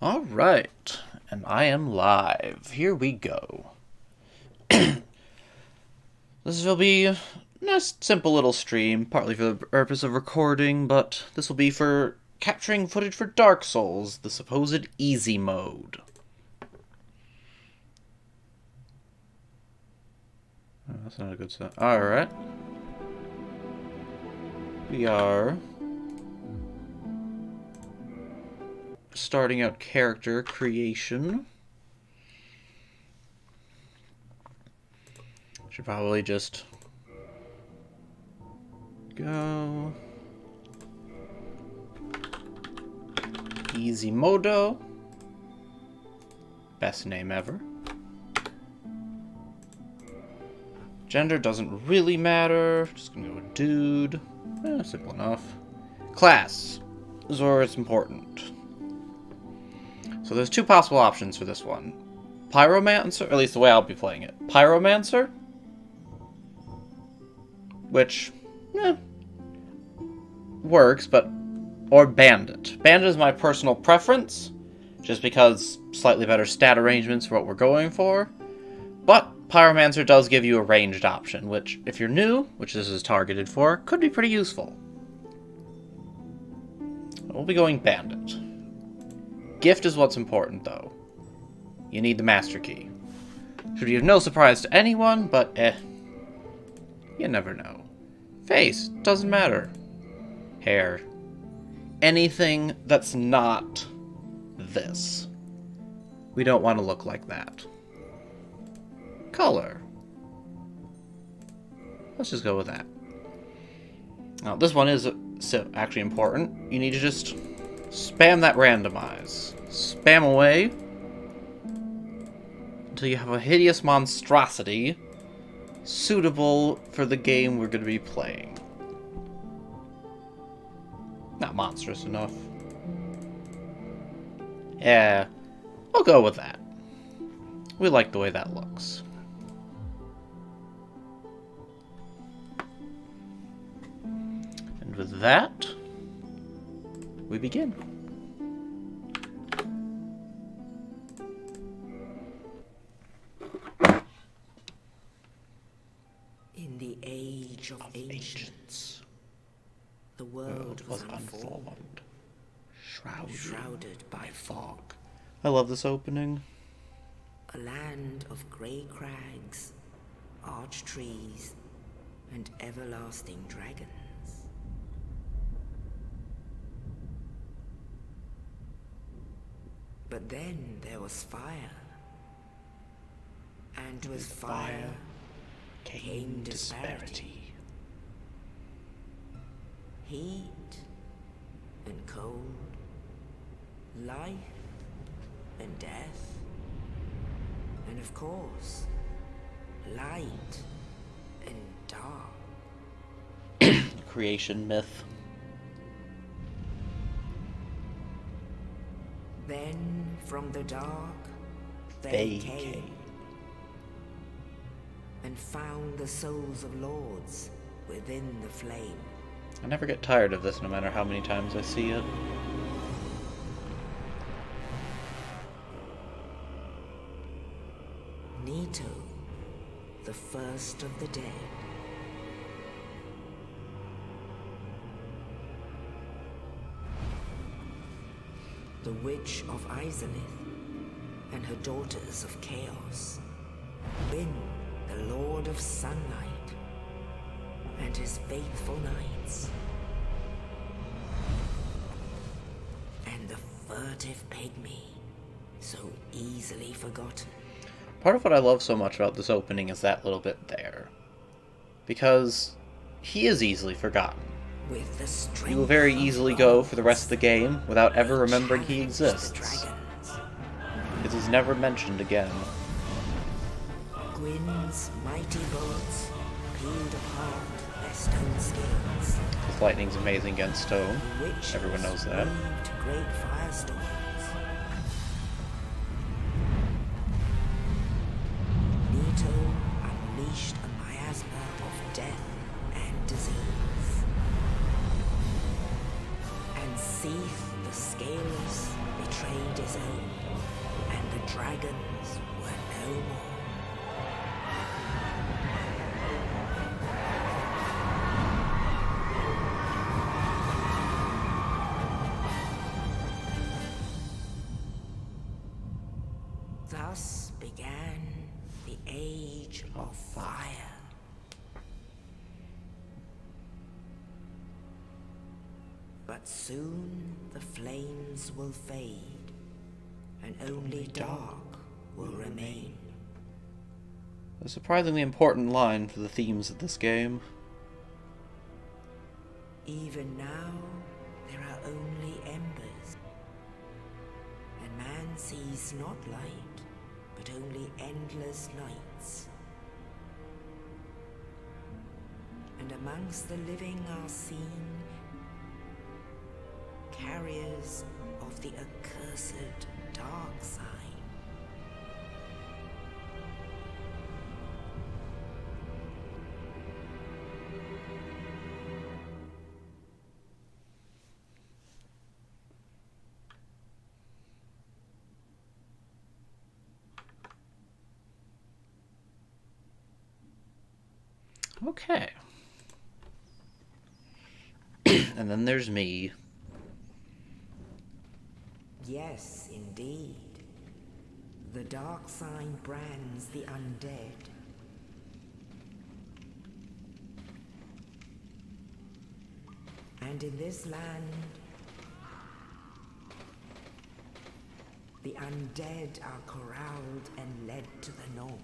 Alright, and I am live. Here we go. This will be a nice, simple little stream, partly for the purpose of recording, but this will be for capturing footage for Dark Souls, the supposed easy mode. Oh, that's not a good sound. Alright. We are starting out character creation. Should probably just go Easy Modo. Best name ever. Gender doesn't really matter. Just gonna go with dude. Simple enough. Class is where it's important. So there's two possible options for this one. Pyromancer, or at least the way I'll be playing it. Pyromancer, which, works, but, or Bandit. Bandit is my personal preference, just because slightly better stat arrangements for what we're going for. But Pyromancer does give you a ranged option, which, if you're new, which this is targeted for, could be pretty useful. We'll be going Bandit. Gift is what's important, though. You need the Master Key. Should be of no surprise to anyone, but you never know. Face, doesn't matter. Hair. Anything that's not this. We don't want to look like that. Color. Let's just go with that. Now, this one is actually important. You need to just spam that randomize. Spam away until you have a hideous monstrosity suitable for the game we're going to be playing. Not monstrous enough. Yeah, we'll go with that. We like the way that looks. And with that, we begin. In the age of ancients, the world was unformed, shrouded by fog. I love this opening. A land of grey crags, arched trees, and everlasting dragons. But then there was fire, and with fire came disparity. Heat and cold, life and death, and of course, light and dark. Creation myth. Then from the dark they came and found the souls of lords within the flame. I never get tired of this, no matter how many times I see it. Nito, the first of the dead. The Witch of Izalith and her daughters of Chaos. Win, the Lord of Sunlight and his faithful knights. And the furtive pygmy, so easily forgotten. Part of what I love so much about this opening is that little bit there. Because he is easily forgotten. With the strength You will very easily go for the rest of the game without ever remembering he exists. It is never mentioned again. Gwyn's mighty bullets peeled apart their stone skills. His lightning's amazing against stone. Witches Everyone knows that. weaved great firestorms. Nito unleashed a miasma of death and disease. And Seath the Scaleless betrayed disowned, and the dragons were no more. Thus began the Age of Fire. But soon the flames will fade, and only dark will remain. A surprisingly important line for the themes of this game. Even now, there are only embers, and man sees not light, but only endless nights. And amongst the living are seen carriers of the accursed dark side. Okay. And then there's me. Yes, indeed. The dark sign brands the undead. And in this land, the undead are corralled and led to the north.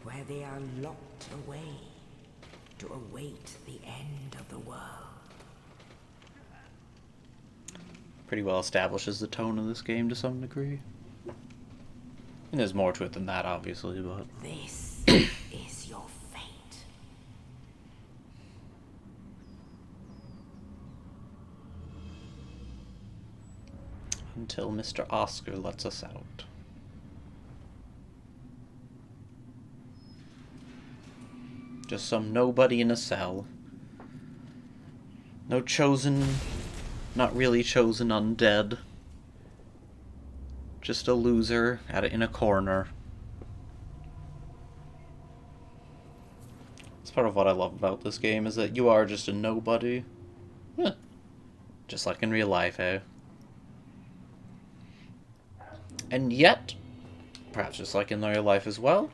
Where they are locked away to await the end of the world. Pretty well establishes the tone of this game to some degree. And there's more to it than that, obviously, but... This is your fate. Until Mr. Oscar lets us out. Just some nobody in a cell. No chosen, not really chosen undead. Just a loser in a corner. That's part of what I love about this game, is that you are just a nobody. Just like in real life, eh? And yet, perhaps just like in real life as well,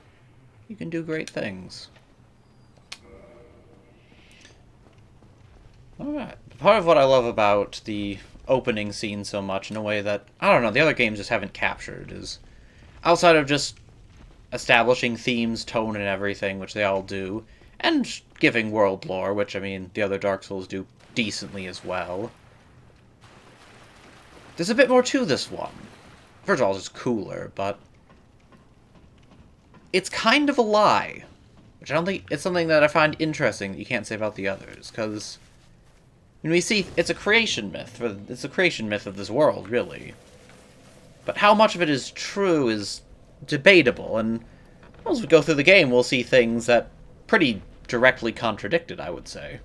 you can do great things. Alright. Part of what I love about the opening scene so much, in a way that, I don't know, the other games just haven't captured, is outside of just establishing themes, tone, and everything, which they all do, and giving world lore, which, I mean, the other Dark Souls do decently as well. There's a bit more to this one. First of all, it's just cooler, but it's kind of a lie, which I don't think, it's something that I find interesting that you can't say about the others, because... And we see it's a creation myth. It's a creation myth of this world, really. But how much of it is true is debatable, and as we go through the game, we'll see things that pretty directly contradict it, I would say.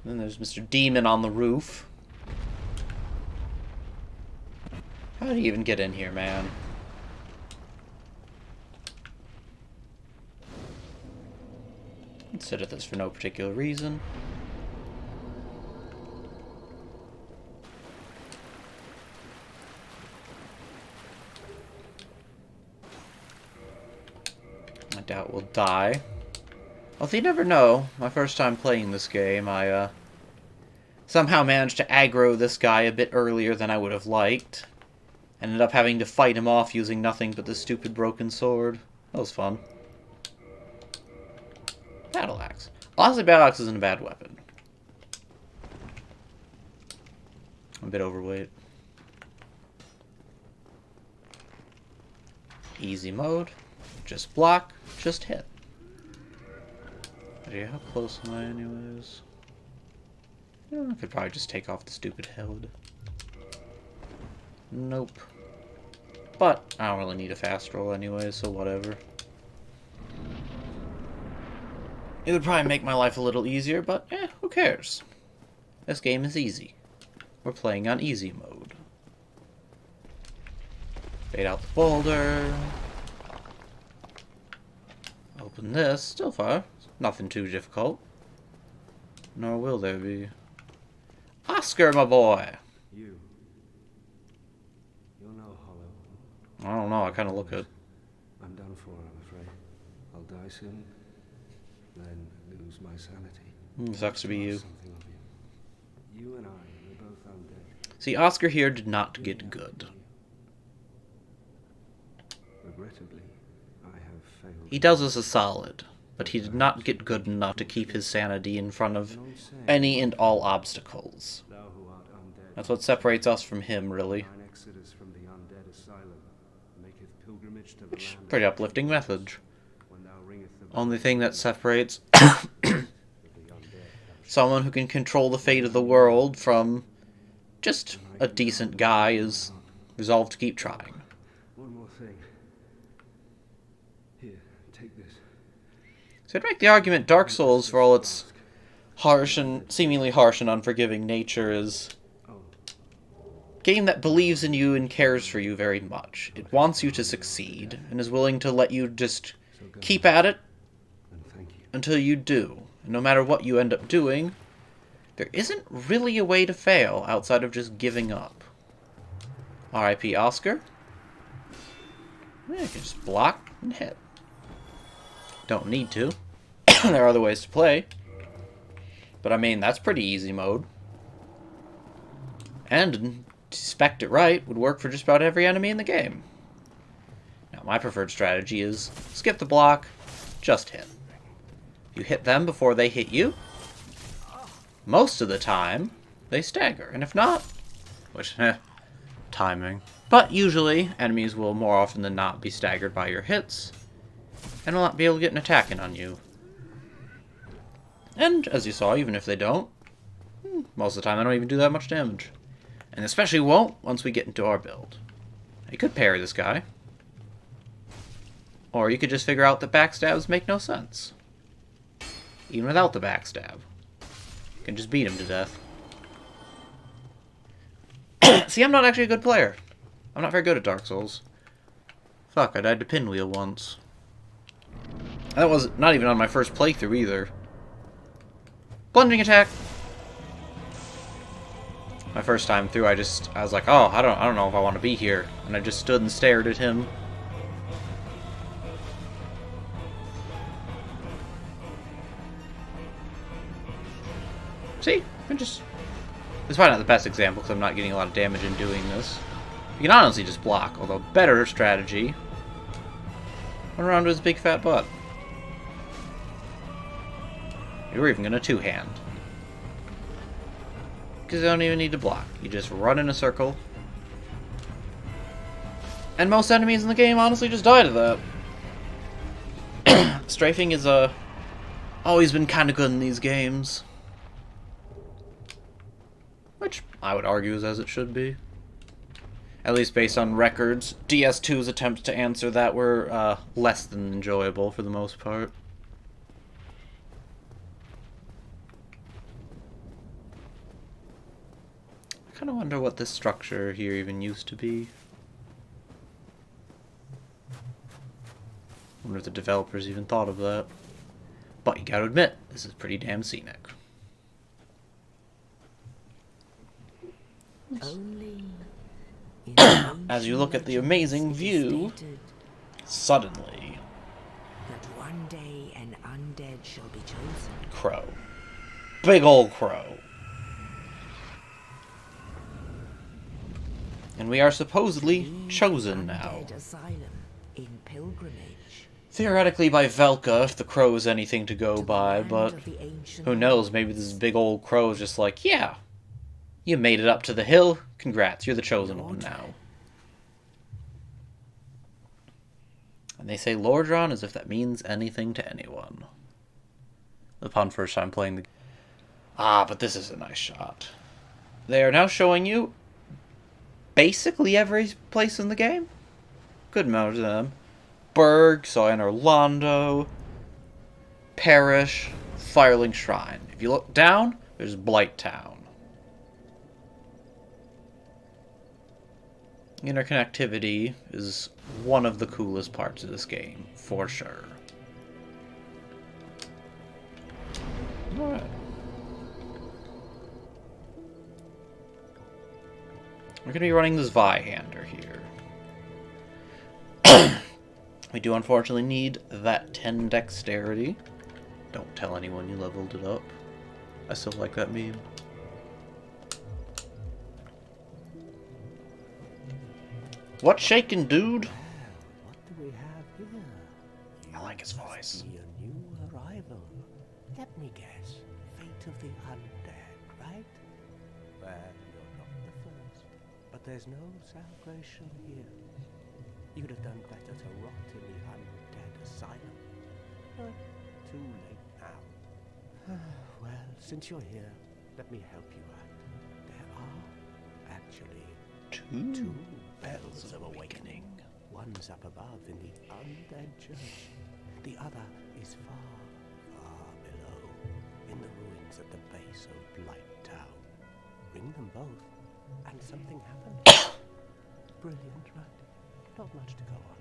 And then there's Mr. Demon on the roof. How did he even get in here, man? Sit at this for no particular reason. I doubt we'll die. Although you never know. My first time playing this game, I somehow managed to aggro this guy a bit earlier than I would have liked. Ended up having to fight him off using nothing but this stupid broken sword. That was fun. Battle axe. Honestly, battle axe isn't a bad weapon. I'm a bit overweight. Easy mode. Just block, just hit. Yeah, how close am I anyways? I could probably just take off the stupid head. Nope. But I don't really need a fast roll anyway, so whatever. It would probably make my life a little easier, but who cares? This game is easy. We're playing on easy mode. Fade out the boulder. Open this. Still far. Nothing too difficult. Nor will there be. Oscar, my boy! You're no Hollow. I don't know, I kind of look it. I'm done for, I'm afraid. I'll die soon, then lose my sanity. Sucks to be you. Something of you. You and I, we're both undead. See, Oscar here did not get good. Regrettably, I have failed. He does us a solid, but he did not get good enough to keep his sanity in front of any and all obstacles. Thou who art undead, That's what separates us from him, really. thine exodus from the undead asylum maketh pilgrimage to the land. Pretty uplifting message. When thou ringeth the Only thing that separates of the undead, someone who can control the fate of the world from just a decent guy is resolved to keep trying. one more thing. Here, take this. So I'd make the argument Dark Souls, for all its seemingly harsh and unforgiving nature, is Oh, a game that believes in you and cares for you very much. It wants you to succeed, and is willing to let you just so go. keep at it And thank you. until you do. And no matter what you end up doing, there isn't really a way to fail outside of just giving up. R.I.P. Oscar. Yeah, you can just block and hit. Don't need to. There are other ways to play. But I mean, that's pretty easy mode. And, to spec it right, would work for just about every enemy in the game. Now, my preferred strategy is skip the block, just hit. You hit them before they hit you. Most of the time, they stagger. And if not, which, timing. But usually, enemies will more often than not be staggered by your hits, and will not be able to get an attack in on you. And, as you saw, even if they don't, most of the time they don't even do that much damage. And especially won't once we get into our build. You could parry this guy. Or you could just figure out that backstabs make no sense. Even without the backstab. You can just beat him to death. See, I'm not actually a good player. I'm not very good at Dark Souls. Fuck, I died to Pinwheel once. That was not even on my first playthrough either. Plunging attack. My first time through, I was like, oh, I don't know if I want to be here, and I just stood and stared at him. See, it's probably not the best example because I'm not getting a lot of damage in doing this. You can honestly just block, although better strategy. Run around to his big fat butt. You're even gonna two-hand. Because you don't even need to block. You just run in a circle. And most enemies in the game honestly just die to that. Strafing is always been kind of good in these games. Which I would argue is as it should be. At least based on records. DS2's attempts to answer that were less than enjoyable for the most part. I kind of wonder what this structure here even used to be. I wonder if the developers even thought of that. But you gotta admit, this is pretty damn scenic. Only in As you look at the amazing view, stated suddenly, that one day an undead shall be chosen. crow. Big old crow. And we are supposedly The chosen now. undead asylum in pilgrimage. Theoretically by Velka, if the crow is anything to go to the by, land but of the ancient who knows, maybe this big old crow is just like, yeah, you made it up to the hill, congrats, you're the chosen one now. And they say Lordran as if that means anything to anyone. Upon first time playing the game. Ah, but this is a nice shot. They are now showing you basically every place in the game. Good amount of them. Berg, saw in Orlando. Parish, Firelink Shrine. If you look down, there's Blighttown. Interconnectivity is one of the coolest parts of this game, for sure. Alright. We're going to be running this Vihander here. We do unfortunately need that 10 dexterity. Don't tell anyone you leveled it up. I still like that meme. What's shaking, dude? What do we have here? I like his voice. Be a new arrival. Let me guess. Fate of the undead, right? Well, you're not the first. But there's no salvation here. You'd have done better to rot in the undead asylum. But too late now. Well, since you're here, let me help you out. There are actually Two bells of awakening. One's up above in the undead church. The other is far, far below, in the ruins at the base of Blighttown. Ring them both, and something happens. Brilliant, right? Not much to go on,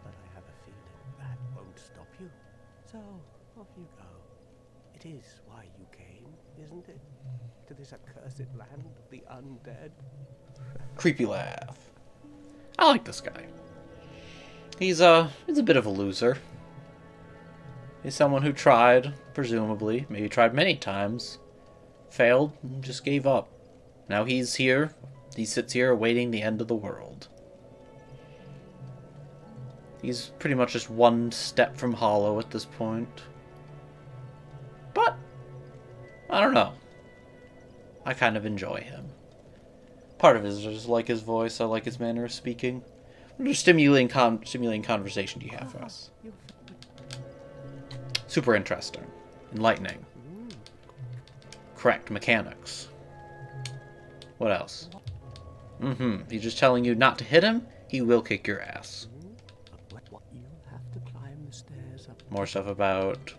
but I have a feeling that won't stop you. So, off you go. It is why you came, isn't it? To this accursed land of the undead. Creepy laugh. I like this guy. He's a bit of a loser. He's someone who tried, presumably, maybe tried many times, failed, and just gave up. Now he's here. He sits here awaiting the end of the world. He's pretty much just one step from Hollow at this point. But, I don't know. I kind of enjoy him. Part of it is just like his voice, I like his manner of speaking. What a stimulating conversation do you have for us? Super interesting. Enlightening. Correct mechanics. What else? He's just telling you not to hit him, he will kick your ass. You have to climb the stairs up. More stuff about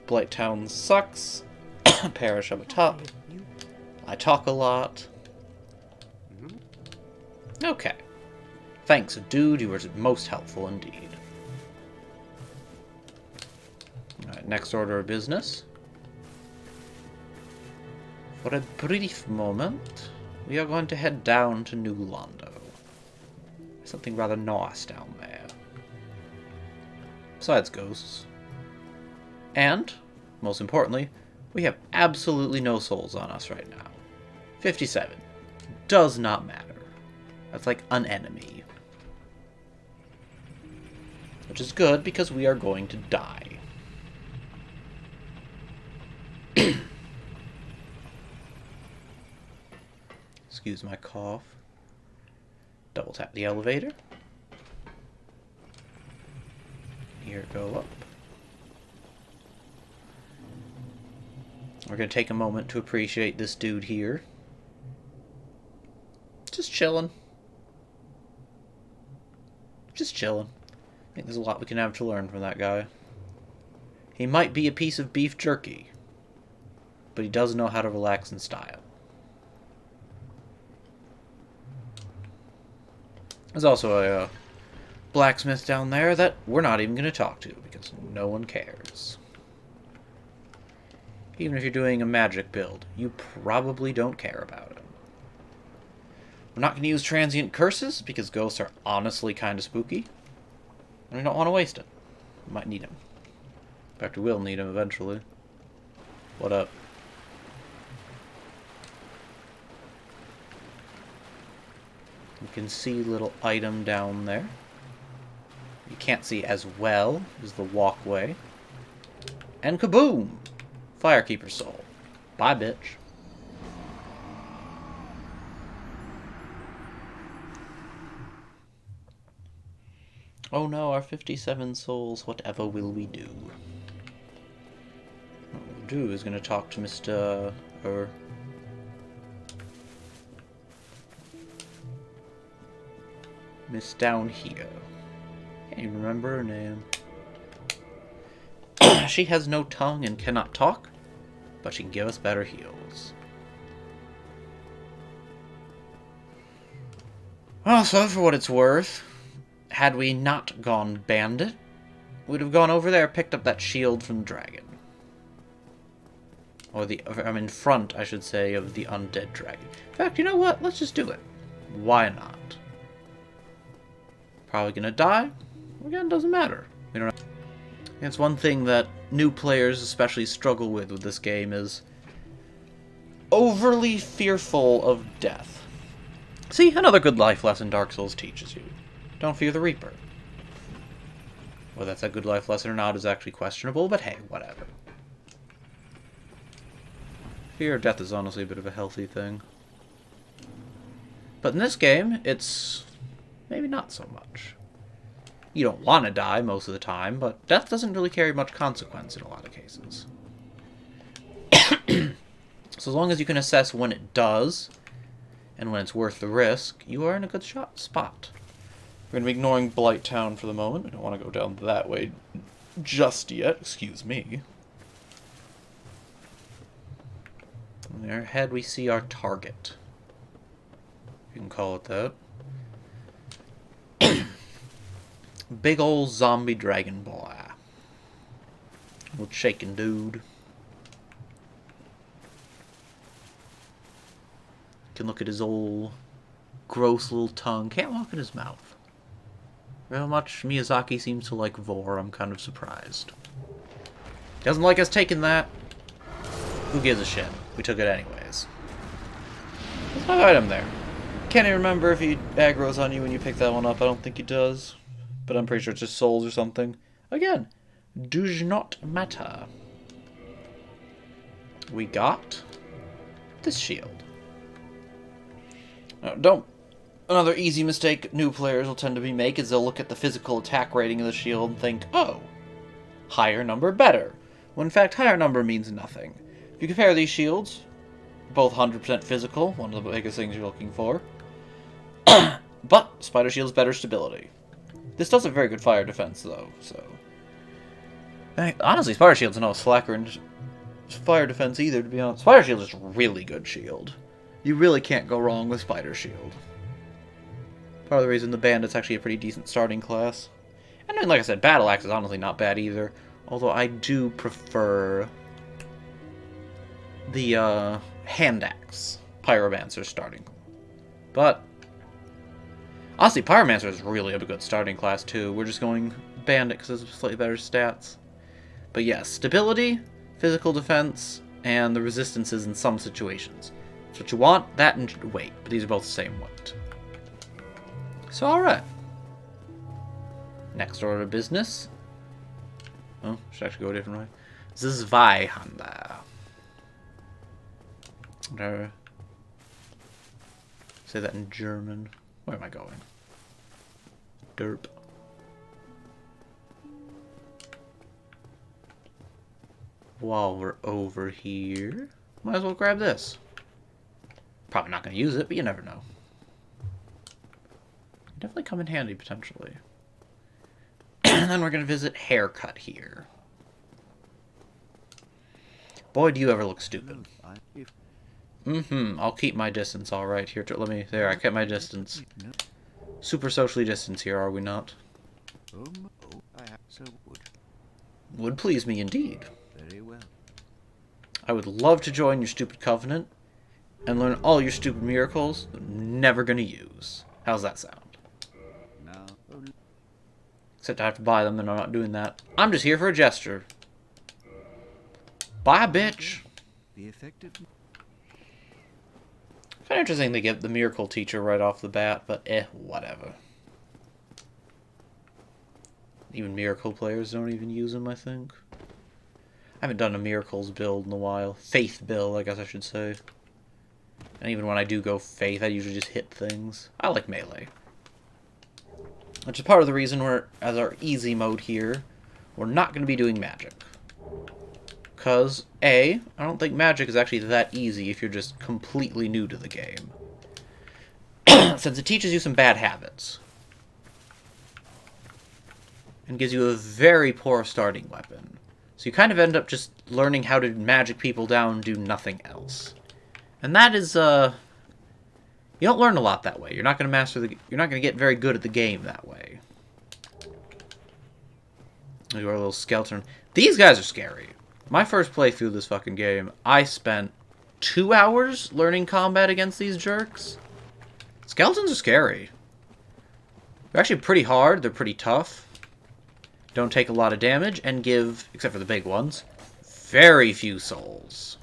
Blighttown sucks. Parish up top. I talk a lot. Okay. Thanks, dude. You were most helpful indeed. Alright, next order of business. For a brief moment, we are going to head down to New Londo. There's something rather nice down there. Besides ghosts. And, most importantly, we have absolutely no souls on us right now. 57. Does not matter. That's like an enemy. Which is good because we are going to die. Excuse my cough. Double tap the elevator. Here, go up. We're going to take a moment to appreciate this dude here. Just chilling. Just chilling. I think there's a lot we can have to learn from that guy. He might be a piece of beef jerky, but he does know how to relax in style. There's also a blacksmith down there that we're not even going to talk to because no one cares. Even if you're doing a magic build, you probably don't care about it. We're not going to use transient curses because ghosts are honestly kind of spooky. And we don't want to waste it. We might need them. In fact, we will need them eventually. What up? You can see a little item down there. You can't see as well as the walkway. And kaboom! Firekeeper soul. Bye, bitch. Oh no, our 57 souls, whatever will we do? What we'll do is going to talk to Mr. Miss down here. Can't even remember her name. She has no tongue and cannot talk, but she can give us better heals. Well, so for what it's worth, had we not gone bandit, we'd have gone over there, picked up that shield from the dragon. Or I'm in front, I should say, of the undead dragon. In fact, you know what? Let's just do it. Why not? Probably gonna die. Again, doesn't matter. We don't. It's one thing that new players especially struggle with this game is overly fearful of death. See, another good life lesson Dark Souls teaches you. Don't fear the Reaper. Whether that's a good life lesson or not is actually questionable, but hey, whatever. Fear of death is honestly a bit of a healthy thing. But in this game, it's maybe not so much. You don't want to die most of the time, but death doesn't really carry much consequence in a lot of cases. So as long as you can assess when it does, and when it's worth the risk, you are in a good spot. We're going to be ignoring Blighttown for the moment. I don't want to go down that way just yet. Excuse me. And there ahead we see our target. You can call it that. Big ol' zombie dragon boy. Little shaking dude. Can look at his old gross little tongue. Can't look at his mouth. How much Miyazaki seems to like Vor, I'm kind of surprised. Doesn't like us taking that. Who gives a shit? We took it anyways. There's no item there. Can't even remember if he aggroes on you when you pick that one up. I don't think he does. But I'm pretty sure it's just souls or something. Again, does not matter. We got this shield. Now, another easy mistake new players will tend to make is they'll look at the physical attack rating of the shield and think, oh, higher number better. When in fact, higher number means nothing. If you compare these shields, both 100% physical, one of the biggest things you're looking for, but Spider Shield's better stability. This does a very good fire defense, though, so... Honestly, Spider Shield's no slacker in fire defense either, to be honest. Spider Shield is a really good shield. You really can't go wrong with Spider Shield. Part of the reason the Bandit's actually a pretty decent starting class. And then, like I said, Battle Axe is honestly not bad either. Although I do prefer the Hand Axe Pyromancer starting. But honestly, Pyromancer is really a good starting class too. We're just going Bandit because it's slightly better stats. But yes, stability, physical defense, and the resistances in some situations. That's what you want, that and weight. But these are both the same weight. So alright. Next order of business. Oh, should actually go a different way. Zweihander. Say that in German. Where am I going? Derp. While we're over here, might as well grab this. Probably not going to use it, but you never know. Definitely come in handy, potentially. And then we're going to visit Haircut here. Boy, do you ever look stupid. I'll keep my distance, alright. Here, let me... There, I kept my distance. Super socially distanced here, are we not? Would please me, indeed. Very well. I would love to join your stupid covenant and learn all your stupid miracles that I'm never going to use. How's that sound? Except I have to buy them, and I'm not doing that. I'm just here for a gesture. Bye, bitch! The effective... Kind of interesting they get the miracle teacher right off the bat, but whatever. Even miracle players don't even use them, I think. I haven't done a miracles build in a while. Faith build, I guess I should say. And even when I do go faith, I usually just hit things. I like melee. Which is part of the reason we're, as our easy mode here, we're not going to be doing magic. Because, I don't think magic is actually that easy if you're just completely new to the game. Since it teaches you some bad habits. And gives you a very poor starting weapon. So you kind of end up just learning how to magic people down and do nothing else. And that is, you don't learn a lot that way. You're not going to you're not going to get very good at the game that way. You are a little skeleton. These guys are scary. My first playthrough of this fucking game, I spent 2 hours learning combat against these jerks. Skeletons are scary. They're actually pretty hard. They're pretty tough. Don't take a lot of damage and give, except for the big ones, very few souls.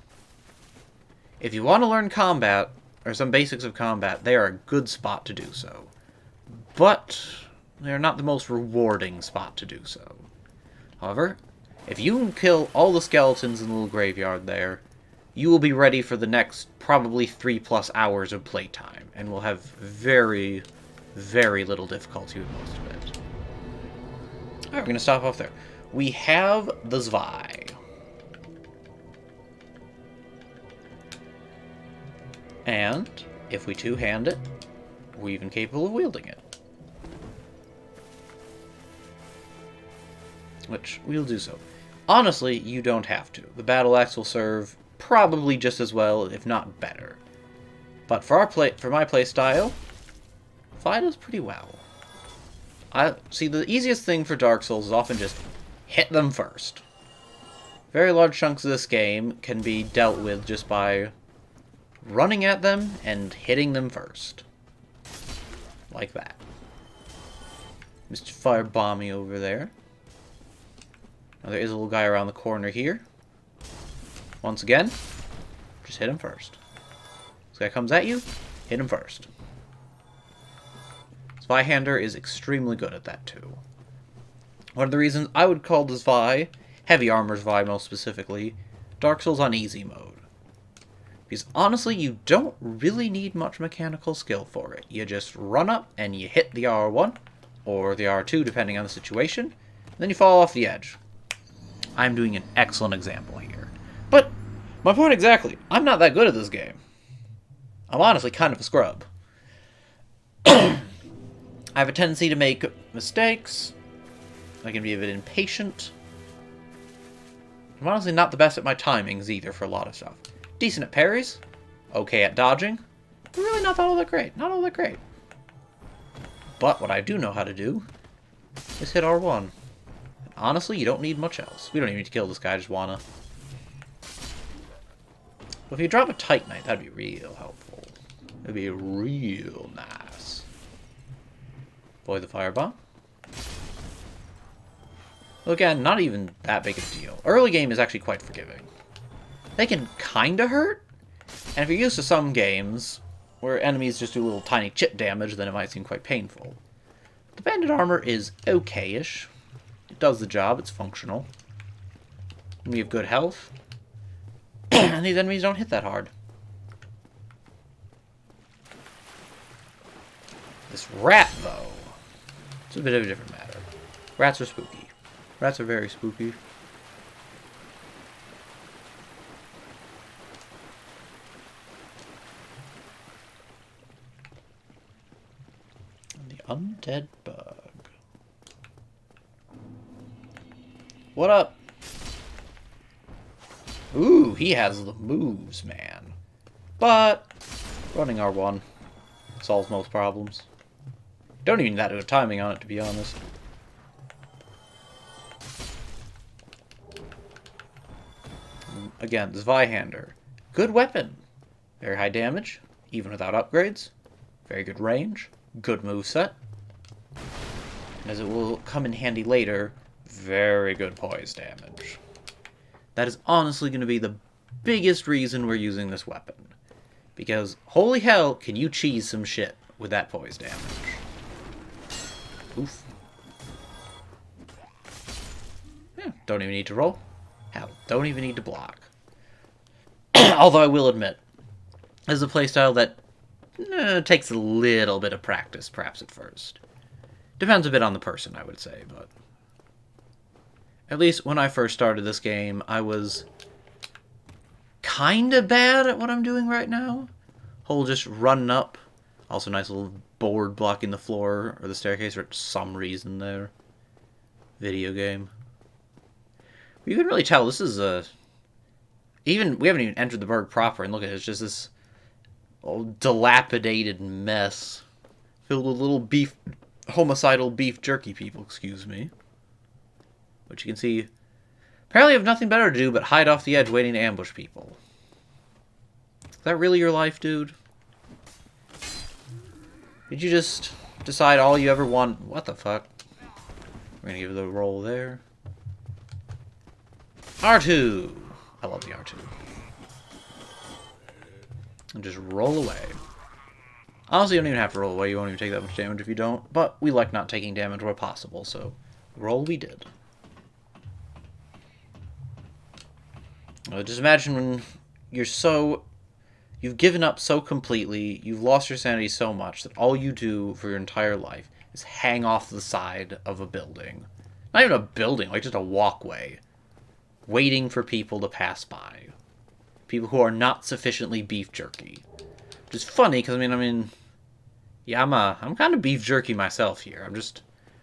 If you want to learn combat, or some basics of combat, they are a good spot to do so. But they're not the most rewarding spot to do so. However, if you can kill all the skeletons in the little graveyard there, you will be ready for the next probably 3+ hours of playtime, and will have very, very little difficulty with most of it. Alright, we're going to stop off there. We have the Zwei. And, if we two-hand it, we're even capable of wielding it. Which, we'll do so. Honestly, you don't have to. The Battle Axe will serve probably just as well, if not better. But for my playstyle, Zwei does pretty well. See, the easiest thing for Dark Souls is often just hit them first. Very large chunks of this game can be dealt with just by running at them and hitting them first. Like that. Mr. Firebommy over there. Now there is a little guy around the corner here. Once again, just hit him first. This guy comes at you, hit him first. Zweihander is extremely good at that too. One of the reasons I would call the Zwei, Heavy Armor Zwei most specifically, Dark Souls on easy mode. Because honestly, you don't really need much mechanical skill for it. You just run up and you hit the R1, or the R2 depending on the situation, and then you fall off the edge. I'm doing an excellent example here. But, my point exactly, I'm not that good at this game. I'm honestly kind of a scrub. I have a tendency to make mistakes. I can be a bit impatient. I'm honestly not the best at my timings either for a lot of stuff. Decent at parries. Okay at dodging. But really not all that great. Not all that great. But what I do know how to do is hit R1. Honestly, you don't need much else. We don't even need to kill this guy, I just wanna. But if you drop a Titanite, that'd be real helpful. That'd be real nice. Boy, the Firebomb. Well, again, not even that big of a deal. Early game is actually quite forgiving. They can kinda hurt, and if you're used to some games where enemies just do little tiny chip damage, then it might seem quite painful. The Banded Armor is okay-ish. It does the job, it's functional. We have good health. And these enemies don't hit that hard. This rat, though, it's a bit of a different matter. Rats are spooky. Rats are very spooky. And the undead bug. What up? Ooh, he has the moves, man. But running R1 solves most problems. Don't even need that good timing on it, to be honest. Again, the Zweihander. Good weapon. Very high damage, even without upgrades. Very good range. Good moveset. And as it will come in handy later, very good poise damage. That is honestly going to be the biggest reason we're using this weapon. Because, holy hell, can you cheese some shit with that poise damage. Oof. Yeah, don't even need to roll. Hell, don't even need to block. Although I will admit, this is a playstyle that takes a little bit of practice, perhaps at first. Depends a bit on the person, I would say, but at least when I first started this game, I was kinda bad at what I'm doing right now. Whole just running up. Also nice little board blocking the floor or the staircase for some reason there. Video game. You can really tell this is a... Even, we haven't even entered the burg proper, and look at it, it's just this old dilapidated mess. Filled with little homicidal beef jerky people, excuse me. Which you can see, apparently have nothing better to do but hide off the edge waiting to ambush people. Is that really your life, dude? Did you just decide all you ever want? What the fuck? We're gonna give it a roll there. R2! I love the R2. And just roll away. Honestly, you don't even have to roll away. You won't even take that much damage if you don't. But we like not taking damage where possible, so roll we did. Just imagine when you're so... You've given up so completely, you've lost your sanity so much that all you do for your entire life is hang off the side of a building. Not even a building, like just a walkway. Waiting for people to pass by. People who are not sufficiently beef jerky. Which is funny, because I mean, yeah, I'm kind of beef jerky myself here.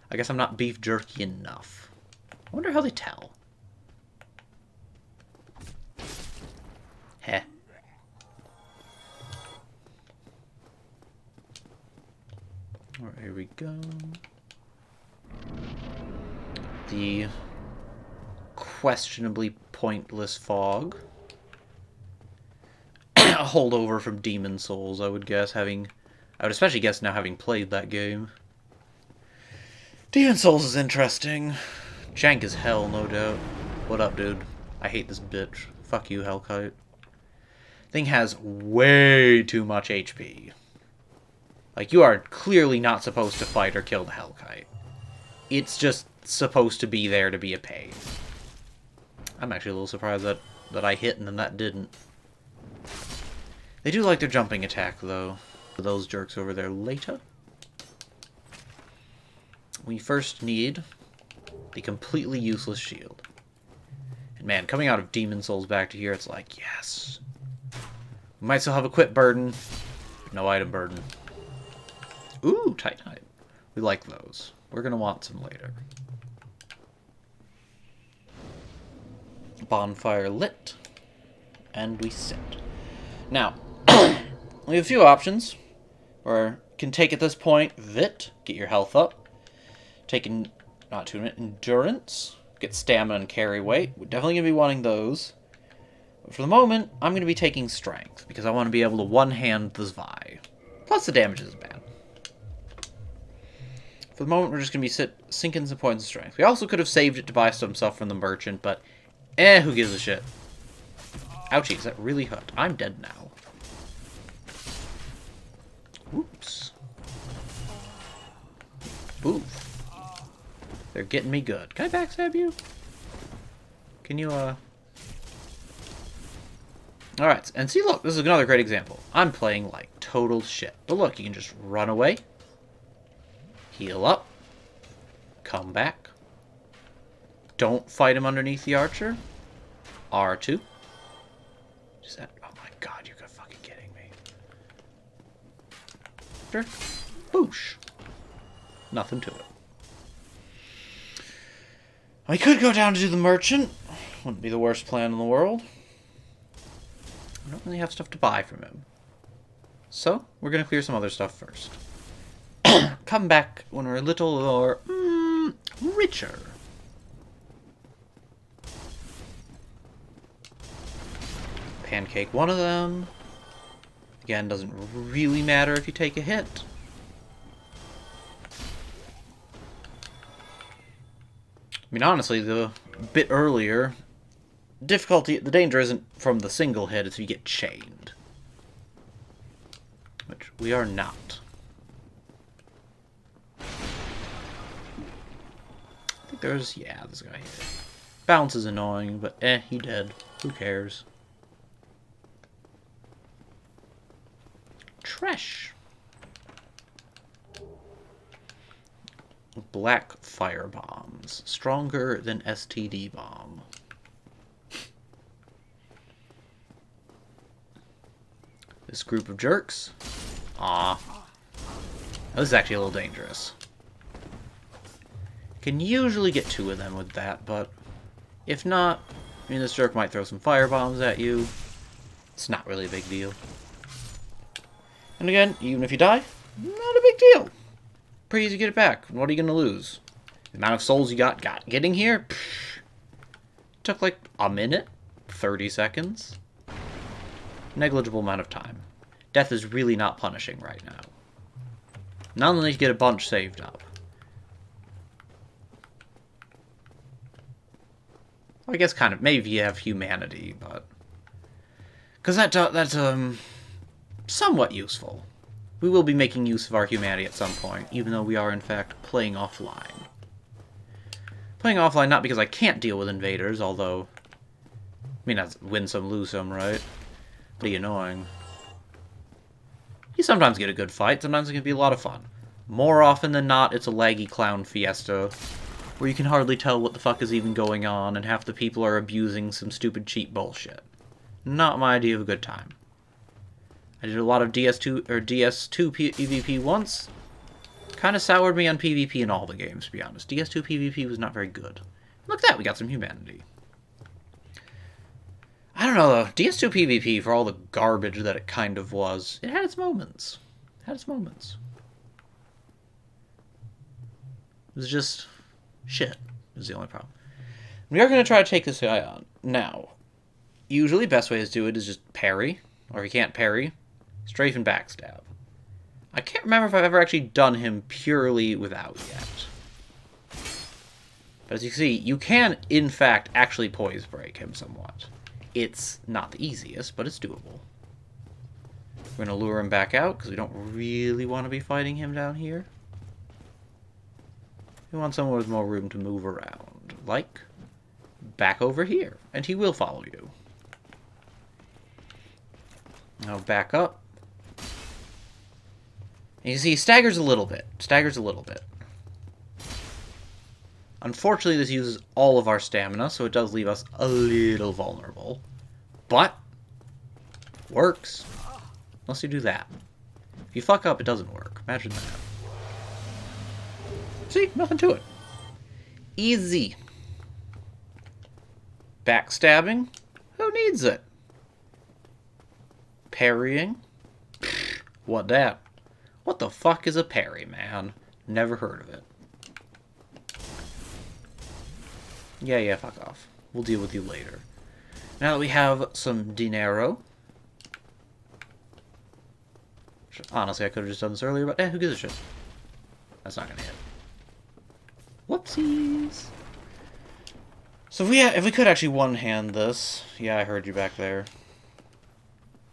I guess I'm not beef jerky enough. I wonder how they tell. Heh. Alright, here we go. The questionably pointless fog. A holdover from Demon Souls, I would guess, I would especially guess now having played that game. Demon Souls is interesting. Jank as hell, no doubt. What up, dude? I hate this bitch. Fuck you, Hellkite. Thing has way too much HP. Like, you are clearly not supposed to fight or kill the Hellkite. It's just supposed to be there to be a pain. I'm actually a little surprised that I hit and then that didn't. They do like their jumping attack, though. Those jerks over there later. We first need the completely useless shield. And man, coming out of Demon Souls back to here, it's like, yes. We might still have a quit burden, but no item burden. Ooh, Titanite. We like those. We're going to want some later. Bonfire lit. And we sit. Now, we have a few options. Or can take at this point, Vit, get your health up. Taking, not 2 minutes, Endurance. Get stamina and carry weight. We're definitely going to be wanting those. But for the moment, I'm going to be taking Strength. Because I want to be able to one-hand the Zwei. Plus the damage isn't bad. For the moment, we're just going to be sinking some points of Strength. We also could have saved it to buy some stuff from the merchant, but who gives a shit? Ouchie, is that really hurt? I'm dead now. Oops. Oof. They're getting me good. Can I backstab you? Can you, Alright, and see, look, this is another great example. I'm playing like total shit. But look, you can just run away. Heal up. Come back. Don't fight him underneath the archer. R2. Is that... Oh my god, you're fucking kidding me. Sure. Boosh. Nothing to it. I could go down to do the merchant. Wouldn't be the worst plan in the world. I don't really have stuff to buy from him. So, we're going to clear some other stuff first. Come back when we're a little more richer. Pancake one of them. Again, doesn't really matter if you take a hit. I mean, honestly, the bit earlier, the danger isn't from the single hit, it's if you get chained. Which we are not. I think there's, yeah, this guy here. Bounce is annoying, but he dead. Who cares? Trash. Black fire bombs. Stronger than STD bomb. This group of jerks. Aw. This is actually a little dangerous. Can usually get 2 of them with that, but If not, I mean, this jerk might throw some firebombs at you. It's not really a big deal. And again, even if you die, not a big deal. Pretty easy to get it back. What are you going to lose? The amount of souls you got getting here? Psh, took like a minute? 30 seconds? Negligible amount of time. Death is really not punishing right now. Not only you get a bunch saved up. Well, I guess kind of, maybe you have humanity, but... Because that's somewhat useful. We will be making use of our humanity at some point, even though we are, in fact, playing offline. Playing offline not because I can't deal with invaders, although... I mean, that's win some, lose some, right? Pretty annoying. You sometimes get a good fight, sometimes it can be a lot of fun. More often than not, it's a laggy clown fiesta, where you can hardly tell what the fuck is even going on, and half the people are abusing some stupid cheap bullshit. Not my idea of a good time. I did a lot of DS2 PvP once. Kind of soured me on PvP in all the games, to be honest. DS2 PvP was not very good. Look at that, we got some humanity. I don't know, though. DS2 PvP, for all the garbage that it kind of was, it had its moments. It had its moments. It was just shit, is the only problem. We are going to try to take this guy on. Now, usually best way to do it is just parry, or if you can't parry, strafe and backstab. I can't remember if I've ever actually done him purely without yet. But as you can see, you can, in fact, actually poise break him somewhat. It's not the easiest, but it's doable. We're going to lure him back out, because we don't really want to be fighting him down here. We want someone with more room to move around. Like, back over here. And he will follow you. Now back up. And you see, he staggers a little bit. Unfortunately, this uses all of our stamina, so it does leave us a little vulnerable. But, works. Unless you do that. If you fuck up, it doesn't work. Imagine that. See? Nothing to it. Easy. Backstabbing? Who needs it? Parrying? What that? What the fuck is a parry, man? Never heard of it. Yeah, fuck off. We'll deal with you later. Now that we have some dinero. Honestly, I could have just done this earlier, but who gives a shit? That's not gonna hit. Whoopsies. So if we could actually one-hand this... Yeah, I heard you back there.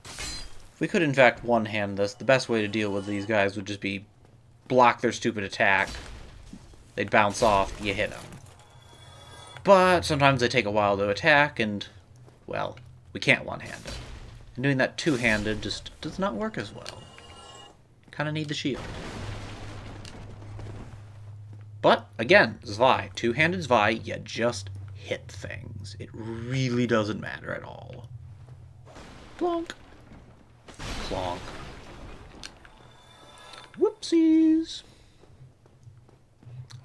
If we could, in fact, one-hand this, the best way to deal with these guys would just be block their stupid attack. They'd bounce off, you hit them. But sometimes they take a while to attack, and, well, we can't one-hand it. And doing that two-handed just does not work as well. Kind of need the shield. But, again, Zwei. Two-handed Zwei, you just hit things. It really doesn't matter at all. Plonk. Clonk. Whoopsies.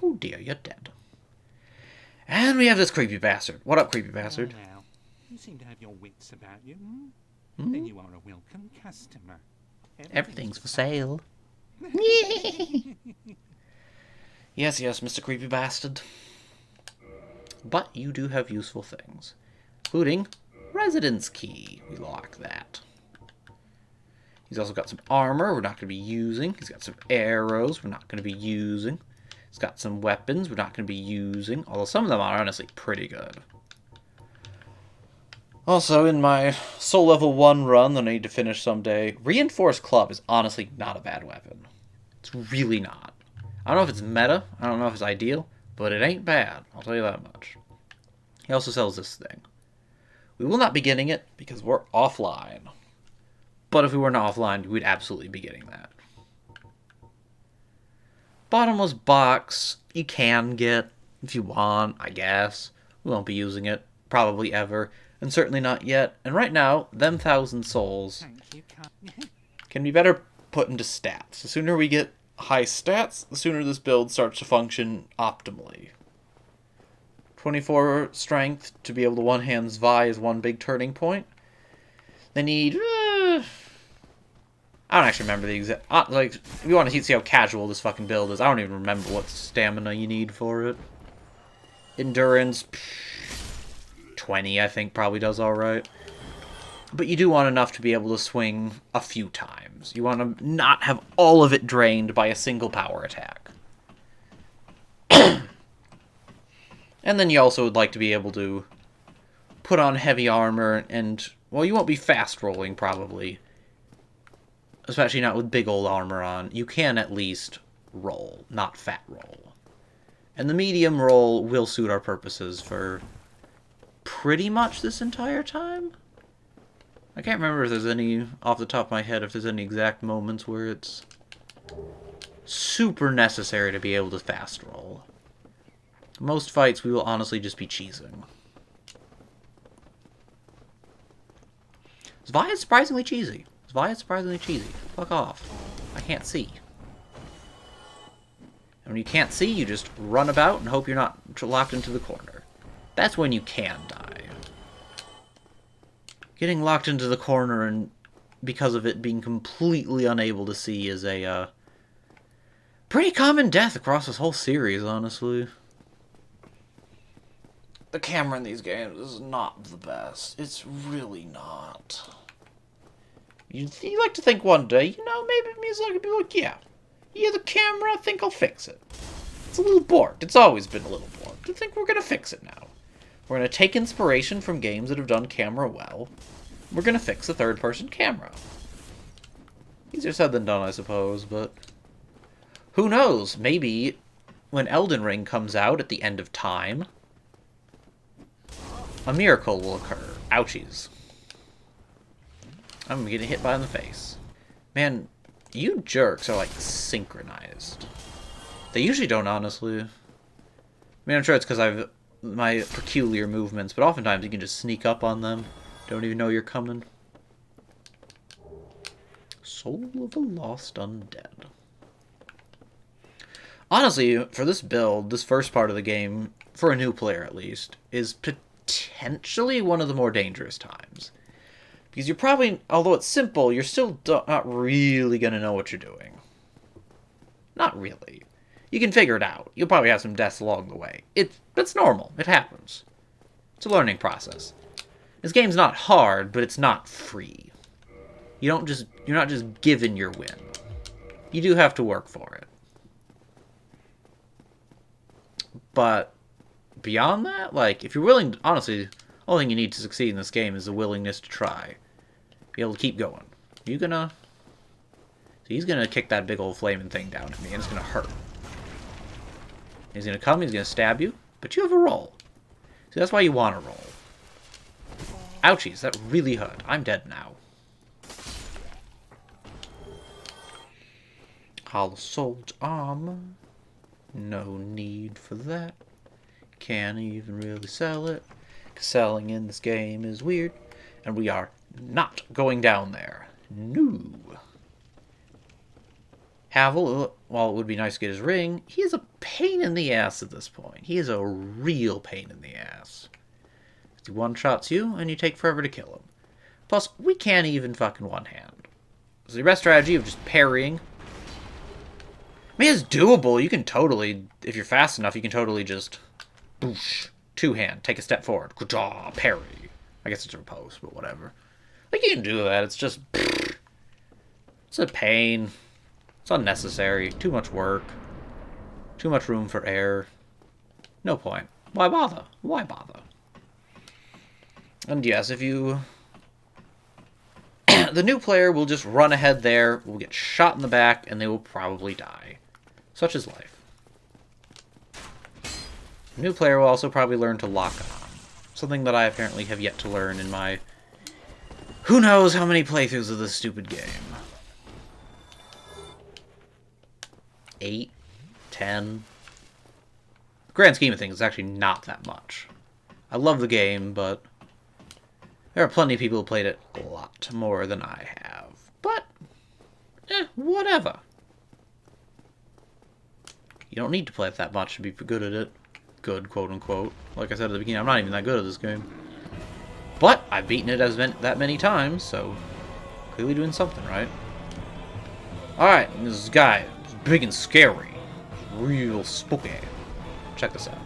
Oh dear, you're dead. And we have this creepy bastard. What up, creepy bastard? Well, you seem to have your wits about you. Then you are a welcome customer. Everything's for sale. Yes, Mr. Creepy Bastard. But you do have useful things. Including Residence Key. We lock that. He's also got some armor we're not going to be using. He's got some arrows we're not going to be using. He's got some weapons we're not going to be using. Although some of them are honestly pretty good. Also, in my Soul Level 1 run that I need to finish someday, Reinforced Club is honestly not a bad weapon. It's really not. I don't know if it's meta, I don't know if it's ideal, but it ain't bad, I'll tell you that much. He also sells this thing. We will not be getting it because we're offline. But if we weren't offline, we'd absolutely be getting that. Bottomless box, you can get, if you want, I guess. We won't be using it, probably ever, and certainly not yet. And right now, them 1,000 souls can be better put into stats. The sooner we get high stats, the sooner this build starts to function optimally. 24 strength to be able to one-hand Zwei is one big turning point. They need... I don't actually remember the exact... like, if you want to see how casual this fucking build is, I don't even remember what stamina you need for it. Endurance... 20, I think, probably does alright. But you do want enough to be able to swing a few times. You want to not have all of it drained by a single power attack. And then you also would like to be able to put on heavy armor and... well, you won't be fast rolling, probably. Especially not with big old armor on. You can at least roll, not fat roll. And the medium roll will suit our purposes for pretty much this entire time. I can't remember if there's any, off the top of my head, if there's any exact moments where it's super necessary to be able to fast roll. Most fights we will honestly just be cheesing. Zwei is surprisingly cheesy. Zwei is surprisingly cheesy. Fuck off. I can't see. And when you can't see, you just run about and hope you're not locked into the corner. That's when you can die. Getting locked into the corner and because of it being completely unable to see is a pretty common death across this whole series, honestly. The camera in these games is not the best. It's really not. You like to think one day, you know, maybe Miyazaki could be like, yeah, the camera, I think I'll fix it. It's a little borked. It's always been a little borked. I think we're going to fix it now. We're going to take inspiration from games that have done camera well. We're going to fix the third-person camera. Easier said than done, I suppose, but... who knows? Maybe when Elden Ring comes out at the end of time, a miracle will occur. Ouchies. I'm getting hit by in the face. Man, you jerks are, like, synchronized. They usually don't, honestly. I mean, I'm sure it's because I've my peculiar movements, but oftentimes you can just sneak up on them. Don't even know you're coming. Soul of a Lost Undead. Honestly, for this build, this first part of the game, for a new player at least, is potentially one of the more dangerous times. Because you're probably, although it's simple, you're still not really going to know what you're doing. Not really. You can figure it out. You'll probably have some deaths along the way. That's normal. It happens. It's a learning process. This game's not hard, but it's not free. You're not just given your win. You do have to work for it. But beyond that, like, if you're willing, honestly, the only thing you need to succeed in this game is the willingness to try. Be able to keep going. So he's gonna kick that big old flaming thing down at me, and it's gonna hurt. He's gonna come, he's gonna stab you, but you have a roll. See, that's why you want to roll. Ouchies, that really hurt. I'm dead now. Hollow Souled Armor. No need for that. Can't even really sell it. Because selling in this game is weird. And we are not going down there. No. Havel, while it would be nice to get his ring, he is a pain in the ass at this point. He is a real pain in the ass. He one-shots you, and you take forever to kill him. Plus, we can't even fucking one-hand. So the best strategy of just parrying... I mean, it's doable. You can totally, if you're fast enough, you can totally just... boosh. Two-hand. Take a step forward. Ka-jaw. Parry. I guess it's a riposte, but whatever. Like, you can do that. It's just... it's a pain. It's unnecessary. Too much work. Too much room for error. No point. Why bother? Why bother? And yes, if you... the new player will just run ahead there, will get shot in the back, and they will probably die. Such is life. The new player will also probably learn to lock on. Something that I apparently have yet to learn in my... who knows how many playthroughs of this stupid game. 8, 10. Grand scheme of things, it's actually not that much. I love the game, but there are plenty of people who played it a lot more than I have. But, whatever. You don't need to play it that much to be good at it. good, quote-unquote. Like I said at the beginning, I'm not even that good at this game. But I've beaten it that many times, so clearly doing something right. Alright, this guy is big and scary. Real spooky. Check this out.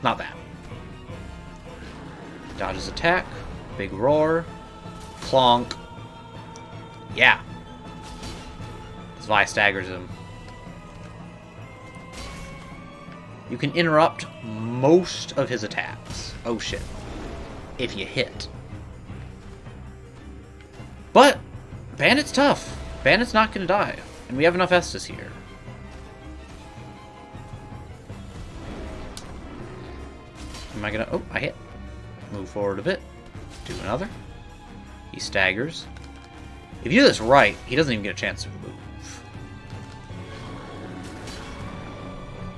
Not that. Dodges attack. Big roar. Clonk. Yeah. Vi staggers him. You can interrupt most of his attacks. Oh shit. If you hit. But Bandit's tough. Bandit's not gonna die. And we have enough Estus here. Am I gonna... Oh, I hit. Move forward a bit. Do another. He staggers. If you do this right, he doesn't even get a chance to move.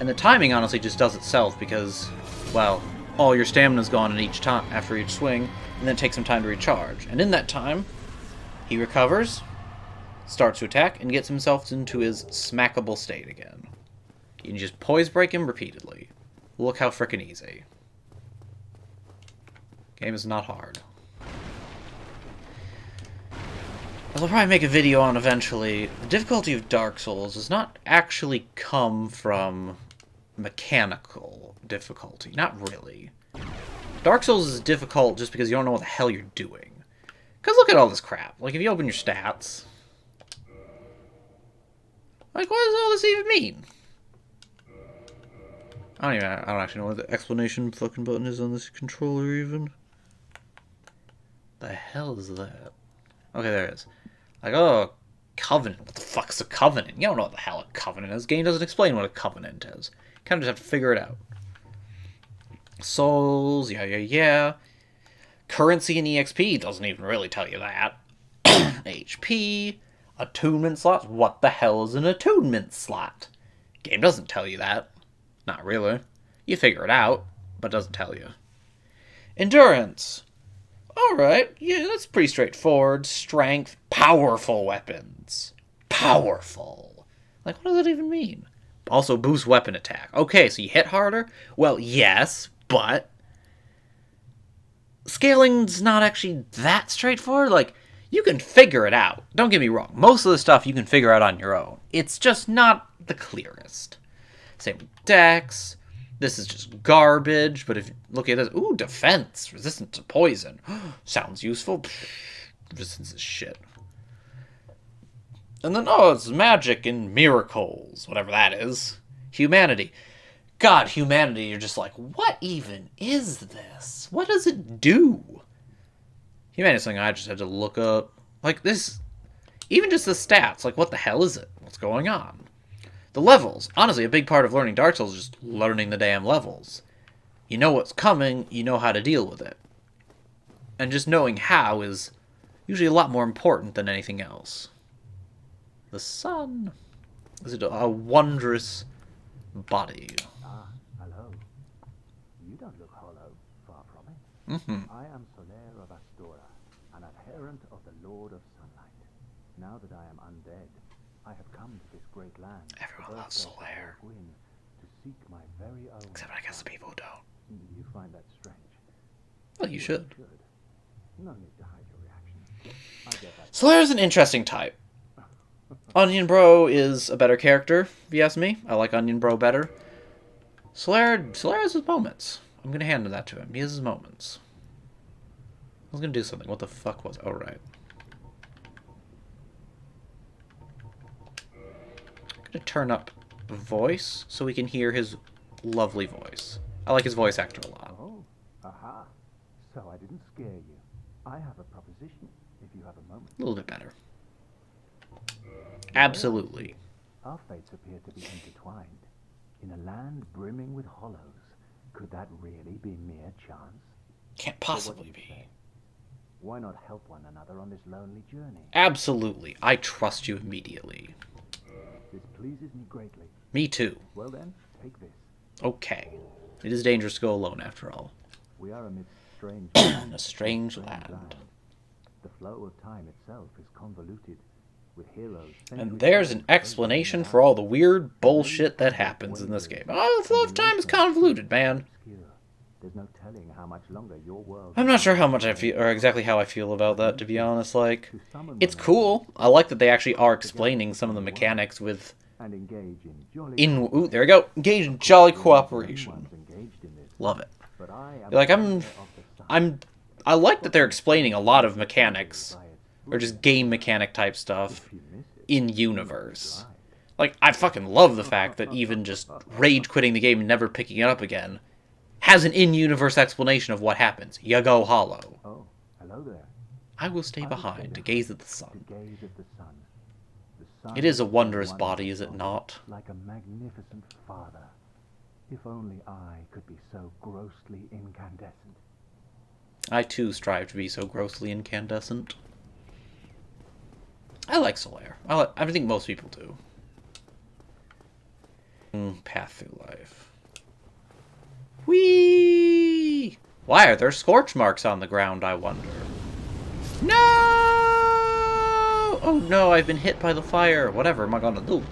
And the timing honestly just does itself because, well, all your stamina's gone in each time after each swing, and then it takes some time to recharge. And in that time, he recovers, starts to attack, and gets himself into his smackable state again. You can just poise break him repeatedly. Look how frickin' easy. Game is not hard. As I'll probably make a video on eventually, the difficulty of Dark Souls does not actually come from mechanical difficulty. Not really. Dark Souls is difficult just because you don't know what the hell you're doing. Because look at all this crap. Like, if you open your stats... Like, what does all this even mean? I don't actually know what the explanation fucking button is on this controller even. The hell is that? Okay, there it is. Like, oh, Covenant. What the fuck's a Covenant? You don't know what the hell a Covenant is. The game doesn't explain what a Covenant is. You kind of just have to figure it out. Souls, yeah. Currency and EXP doesn't even really tell you that. HP, attunement slots. What the hell is an attunement slot? Game doesn't tell you that. Not really. You figure it out, but it doesn't tell you. Endurance. Alright, yeah, that's pretty straightforward. Strength, powerful weapons. Powerful. Like, what does that even mean? Also, boost weapon attack. Okay, so you hit harder? Well, yes, but... scaling's not actually that straightforward. Like, you can figure it out. Don't get me wrong. Most of the stuff you can figure out on your own. It's just not the clearest. Same with Dex. This is just garbage, but if you look at this... Ooh, defense. Resistant to poison. Sounds useful. Pfft, resistance is shit. And then, oh, it's magic and miracles. Whatever that is. Humanity. God, humanity, you're just like, what even is this? What does it do? Humanity is something I just had to look up. Like, this... Even just the stats. Like, what the hell is it? What's going on? The levels. Honestly, a big part of learning Dark Souls is just learning the damn levels. You know what's coming, you know how to deal with it. And just knowing how is usually a lot more important than anything else. The sun. Is it a wondrous body? Ah, hello. You don't look hollow, far from it. I am Solaire of Astora, an adherent of the Lord of Sunlight. Now that I am undead, I have come to this great land. Everyone loves Solaire. To seek my very own. Except I guess the people who don't. You find that strange? Well, you should. Good. No need to hide your reaction. I get that. Solaire's an interesting type. Onion Bro is a better character, if you ask me. I like Onion Bro better. Solaire has his moments. I'm gonna hand that to him. He has his moments. I was gonna do something. What the fuck was... Oh, right. I'm gonna turn up voice so we can hear his lovely voice. I like his voice actor a lot. Oh, aha. So I didn't scare you. I have a proposition, if you have a moment. A little bit better. Absolutely. Our fates appear to be intertwined. In a land brimming with hollows, could that really be mere chance? Can't possibly be. Why not help one another on this lonely journey? Absolutely. I trust you immediately. This pleases me greatly. Me too. Well then, take this. Okay. It is dangerous to go alone, after all. We are amidst strange A strange land. The flow of time itself is convoluted. with heroes. And there's an explanation for all the weird bullshit that happens in this game. Oh, the flow of time is convoluted, man. There's no telling how much longer your world. I'm not sure how much I feel, or exactly how I feel about that, to be honest. Like, it's cool. I like that they actually are explaining some of the mechanics with... And engage in jolly. Ooh, there we go. Engage in jolly cooperation. Engaged in this. Love it. But I am Like, of the sun. I like that they're explaining a lot of mechanics, or just game mechanic type stuff, in universe. Like, I fucking love the fact that even just rage quitting the game and never picking it up again has an in-universe explanation of what happens. You go hollow. Oh, hello there. I will stay behind to gaze at the To sun. gaze at the sun. The sun It is a wondrous one body, is it of not? Like a magnificent father. If only I could be so grossly incandescent. I too strive to be so grossly incandescent. I like Solaire. I think most people do. Path through life. Whee! Why are there scorch marks on the ground, I wonder? No! Oh no, I've been hit by the fire. Whatever am I gonna do?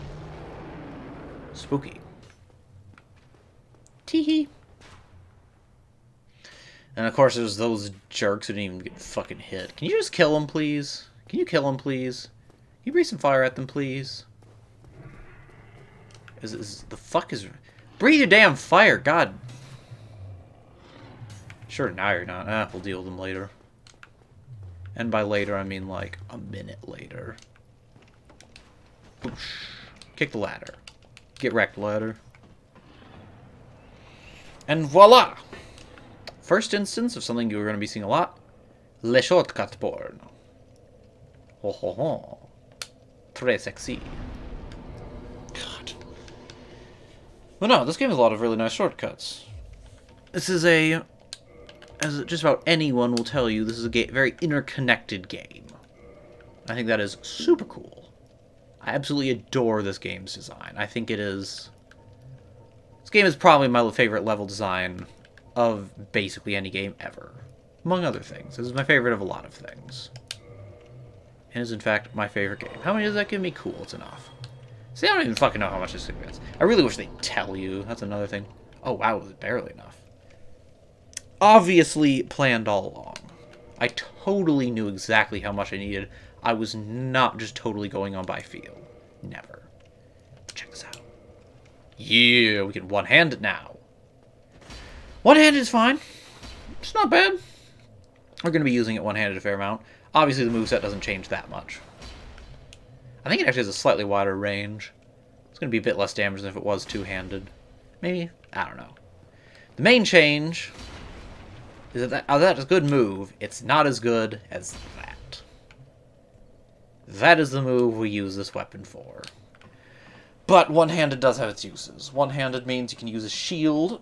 Spooky. Teehee. And of course there's those jerks who didn't even get fucking hit. Can you just kill them, please? Can you kill them, please? Can you breathe some fire at them, please? The fuck is... Breathe your damn fire, god. Sure, now you're not. We'll deal with them later. And by later, I mean like a minute later. Boosh. Kick the ladder. Get wrecked, ladder. And voila! First instance of something you're going to be seeing a lot. Le shortcut porn. Ho ho ho. Très sexy. God. Well, no, this game has a lot of really nice shortcuts. This is a... As just about anyone will tell you, this is a very interconnected game. I think that is super cool. I absolutely adore this game's design. I think it is... This game is probably my favorite level design of basically any game ever. Among other things. This is my favorite of a lot of things. It is, in fact, my favorite game. How many does that give me? Cool, it's enough. See, I don't even fucking know how much this thing is. I really wish they'd tell you. That's another thing. Oh, wow, it was barely enough. Obviously planned all along. I totally knew exactly how much I needed. I was not just totally going on by feel. Never. Check this out. Yeah, we can one-hand it now. One-handed is fine. It's not bad. We're going to be using it one-handed a fair amount. Obviously, the moveset doesn't change that much. I think it actually has a slightly wider range. It's going to be a bit less damage than if it was two-handed. Maybe? I don't know. The main change is that is a good move. It's not as good as that. That is the move we use this weapon for. But one-handed does have its uses. One-handed means you can use a shield.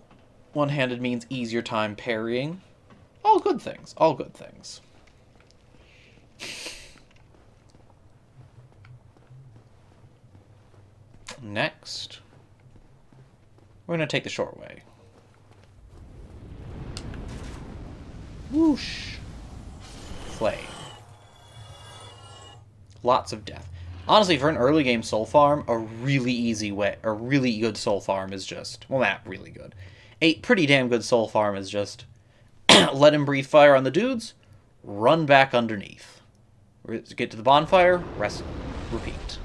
One-handed means easier time parrying. All good things. All good things. Next, we're going to take the short way. Whoosh. Flame. Lots of death. Honestly, for an early game soul farm, a really easy way, a really good soul farm is just, well, not really good. A pretty damn good soul farm is just let him breathe fire on the dudes, run back underneath. Get to the bonfire, rest, repeat.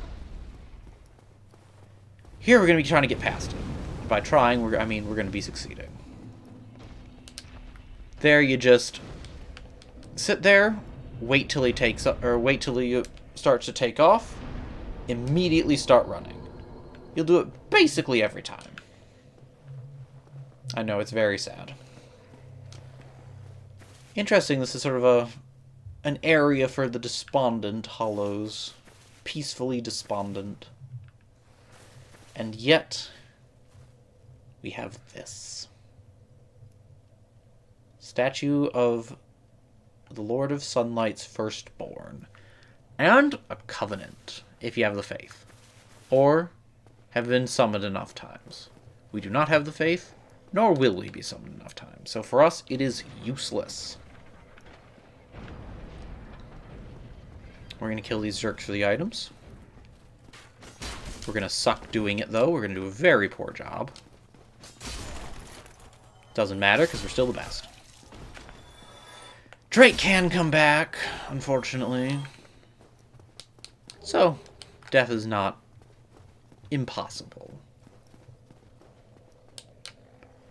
Here we're going to be trying to get past it. By trying, we're going to be succeeding. There you just sit there, wait till he takes up, or wait till he starts to take off, immediately start running. You'll do it basically every time. I know, it's very sad. Interesting, this is sort of an area for the despondent hollows. Peacefully despondent. And yet, we have this. Statue of the Lord of Sunlight's firstborn. And a covenant, if you have the faith. Or have been summoned enough times. We do not have the faith, nor will we be summoned enough times. So for us, it is useless. We're going to kill these jerks for the items. We're going to suck doing it, though. We're going to do a very poor job. Doesn't matter, because we're still the best. Drake can come back, unfortunately. So, death is not impossible.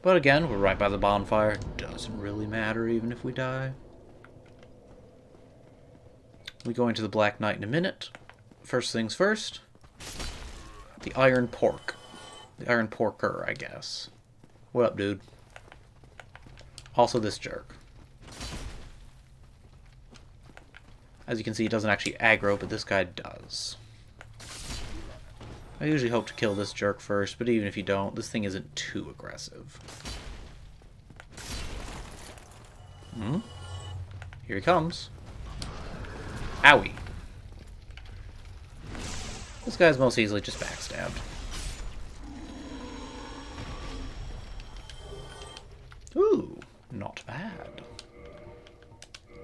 But again, we're right by the bonfire. Doesn't really matter even if we die. We go into the Black Knight in a minute. First things first. The Iron Pork. The Iron Porker, I guess. What up, dude? Also this jerk. As you can see, he doesn't actually aggro, but this guy does. I usually hope to kill this jerk first, but even if you don't, this thing isn't too aggressive. Here he comes. Owie. This guy's most easily just backstabbed. Ooh, not bad.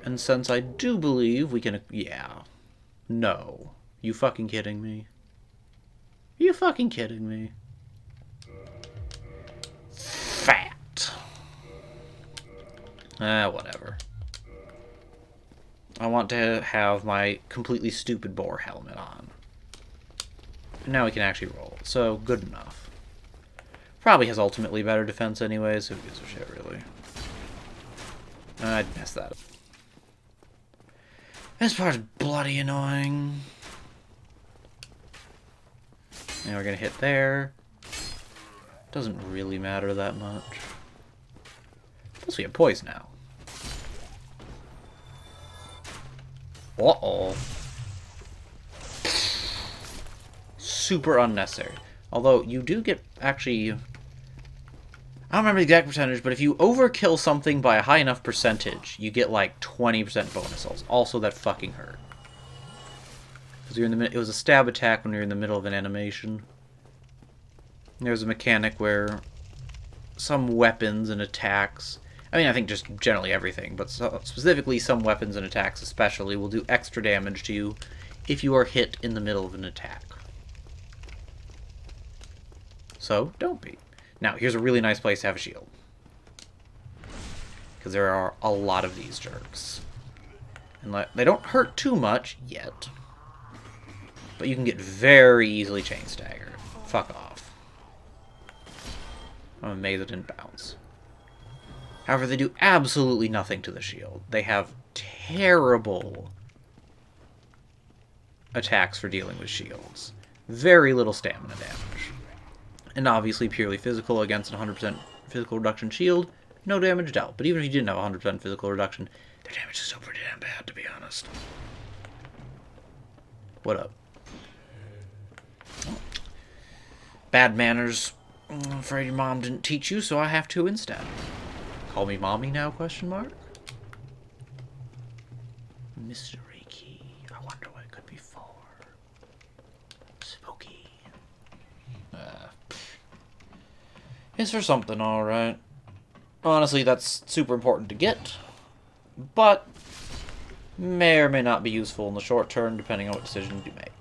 And since I do believe we can... Yeah. No. You fucking kidding me? You fucking kidding me? Fat. Whatever. I want to have my completely stupid boar helmet on. And now we can actually roll. So, good enough. Probably has ultimately better defense anyway, so who gives a shit, really? I'd mess that up. This part's bloody annoying. And we're gonna hit there. Doesn't really matter that much. Plus we have poise now. Uh-oh. Super unnecessary. Although, you do get, actually... I don't remember the exact percentage, but if you overkill something by a high enough percentage, you get like 20% bonus souls. Also, that fucking hurt. Because you're in the it was a stab attack when you're in the middle of an animation. There's a mechanic where some weapons and attacks... I mean, I think just generally everything, but specifically some weapons and attacks especially will do extra damage to you if you are hit in the middle of an attack. So, don't be. Now, here's a really nice place to have a shield. Because there are a lot of these jerks. And they don't hurt too much yet. But you can get very easily chain staggered. Fuck off. I'm amazed it didn't bounce. However, they do absolutely nothing to the shield. They have terrible attacks for dealing with shields. Very little stamina damage. And obviously purely physical against an 100% physical reduction shield, no damage dealt. But even if you didn't have 100% physical reduction, their damage is still pretty damn bad, to be honest. What up? Oh. Bad manners. I'm afraid your mom didn't teach you, so I have to instead. Call me mommy now, question mark? Mystery key. I wonder what it could be for. Spooky. It's for something, alright. Honestly, that's super important to get. But may or may not be useful in the short term, depending on what decisions you make.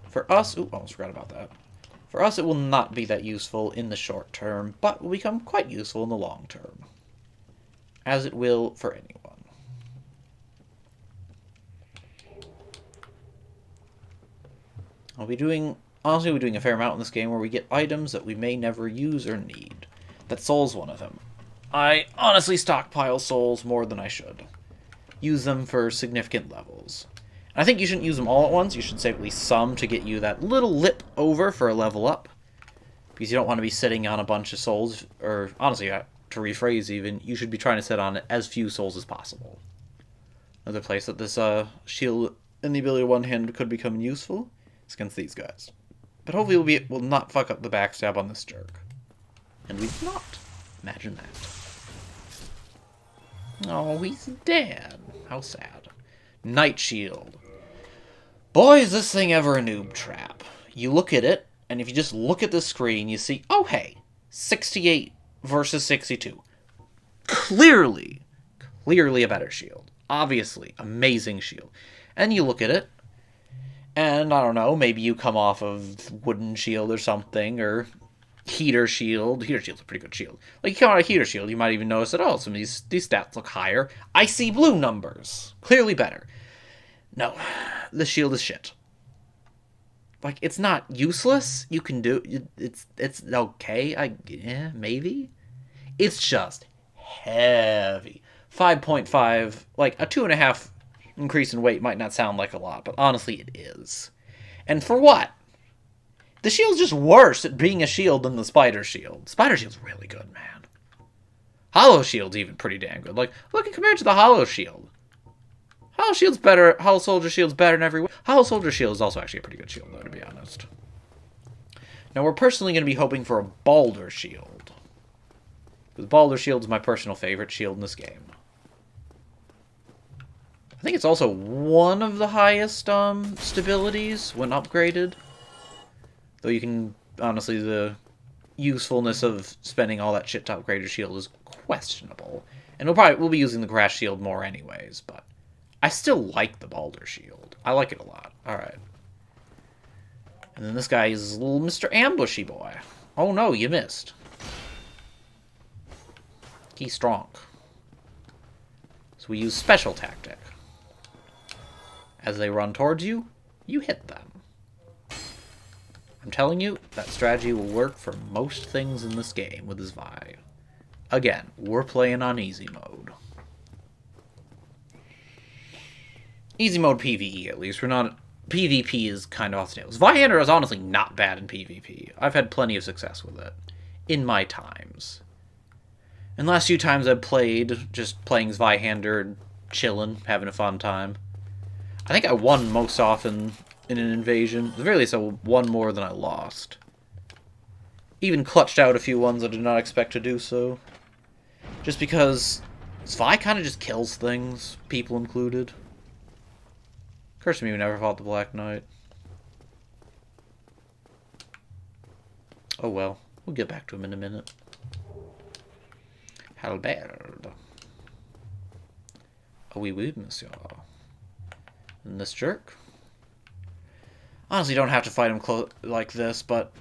For us... Ooh, almost forgot about that. For us, it will not be that useful in the short term, but will become quite useful in the long term. As it will for anyone. Honestly, we're doing a fair amount in this game where we get items that we may never use or need. That soul's one of them. I honestly stockpile souls more than I should. Use them for significant levels. And I think you shouldn't use them all at once. You should save at least some to get you that little lip over for a level up. Because you don't want to be sitting on a bunch of souls. Or, honestly, to rephrase even, you should be trying to sit on as few souls as possible. Another place that this shield and the ability to one-hand could become useful is against these guys. But hopefully we'll not fuck up the backstab on this jerk. And we've not. Imagine that. Oh, he's dead. How sad. Night Shield. Boy, is this thing ever a noob trap. You look at it, and if you just look at the screen, you see, oh hey, 68 versus 62. Clearly a better shield. Obviously, amazing shield. And you look at it, And, I don't know, maybe you come off of wooden shield or something, or heater shield. Heater shield's a pretty good shield. Like, you come out of heater shield, you might even notice that, oh, some of these stats look higher. I see blue numbers. Clearly better. No, the shield is shit. Like, it's not useless. You can do it's okay. Yeah, maybe. It's just heavy. 5.5, like a 2.5 increase in weight might not sound like a lot, but honestly it is. And for what? The shield's just worse at being a shield than the spider shield. Spider shield's really good, man. Hollow shield's even pretty damn good. Like, look at compared to the hollow shield. Hollow shield's better. Hollow soldier shield's better in every way. Hollow soldier shield is also actually a pretty good shield, though, to be honest. Now, we're personally going to be hoping for a Balder shield. Because Balder shield's my personal favorite shield in this game. I think it's also one of the highest stabilities when upgraded. Though you can, honestly, the usefulness of spending all that shit to upgrade your shield is questionable. And we'll be using the grass shield more anyways, but I still like the Balder shield. I like it a lot. Alright. And then this guy is little Mr. Ambushy boy. Oh no, you missed. He's strong. So we use special tactic. As they run towards you, you hit them. I'm telling you, that strategy will work for most things in this game with his Vi. Again, we're playing on easy mode. Easy mode PvE, at least. We're not... PvP is kind of off the tails. Zweihander is honestly not bad in PvP. I've had plenty of success with it. In my times. And last few times I've played, just playing Zweihander and chilling, having a fun time. I think I won most often in an invasion. At the very least, I won more than I lost. Even clutched out a few ones I did not expect to do so. Just because Zwei kind of just kills things, people included. Curse me, we never fought the Black Knight. Oh well, we'll get back to him in a minute. Halberd. Oh, oui, oui, monsieur. And this jerk? Honestly, don't have to fight him like this, but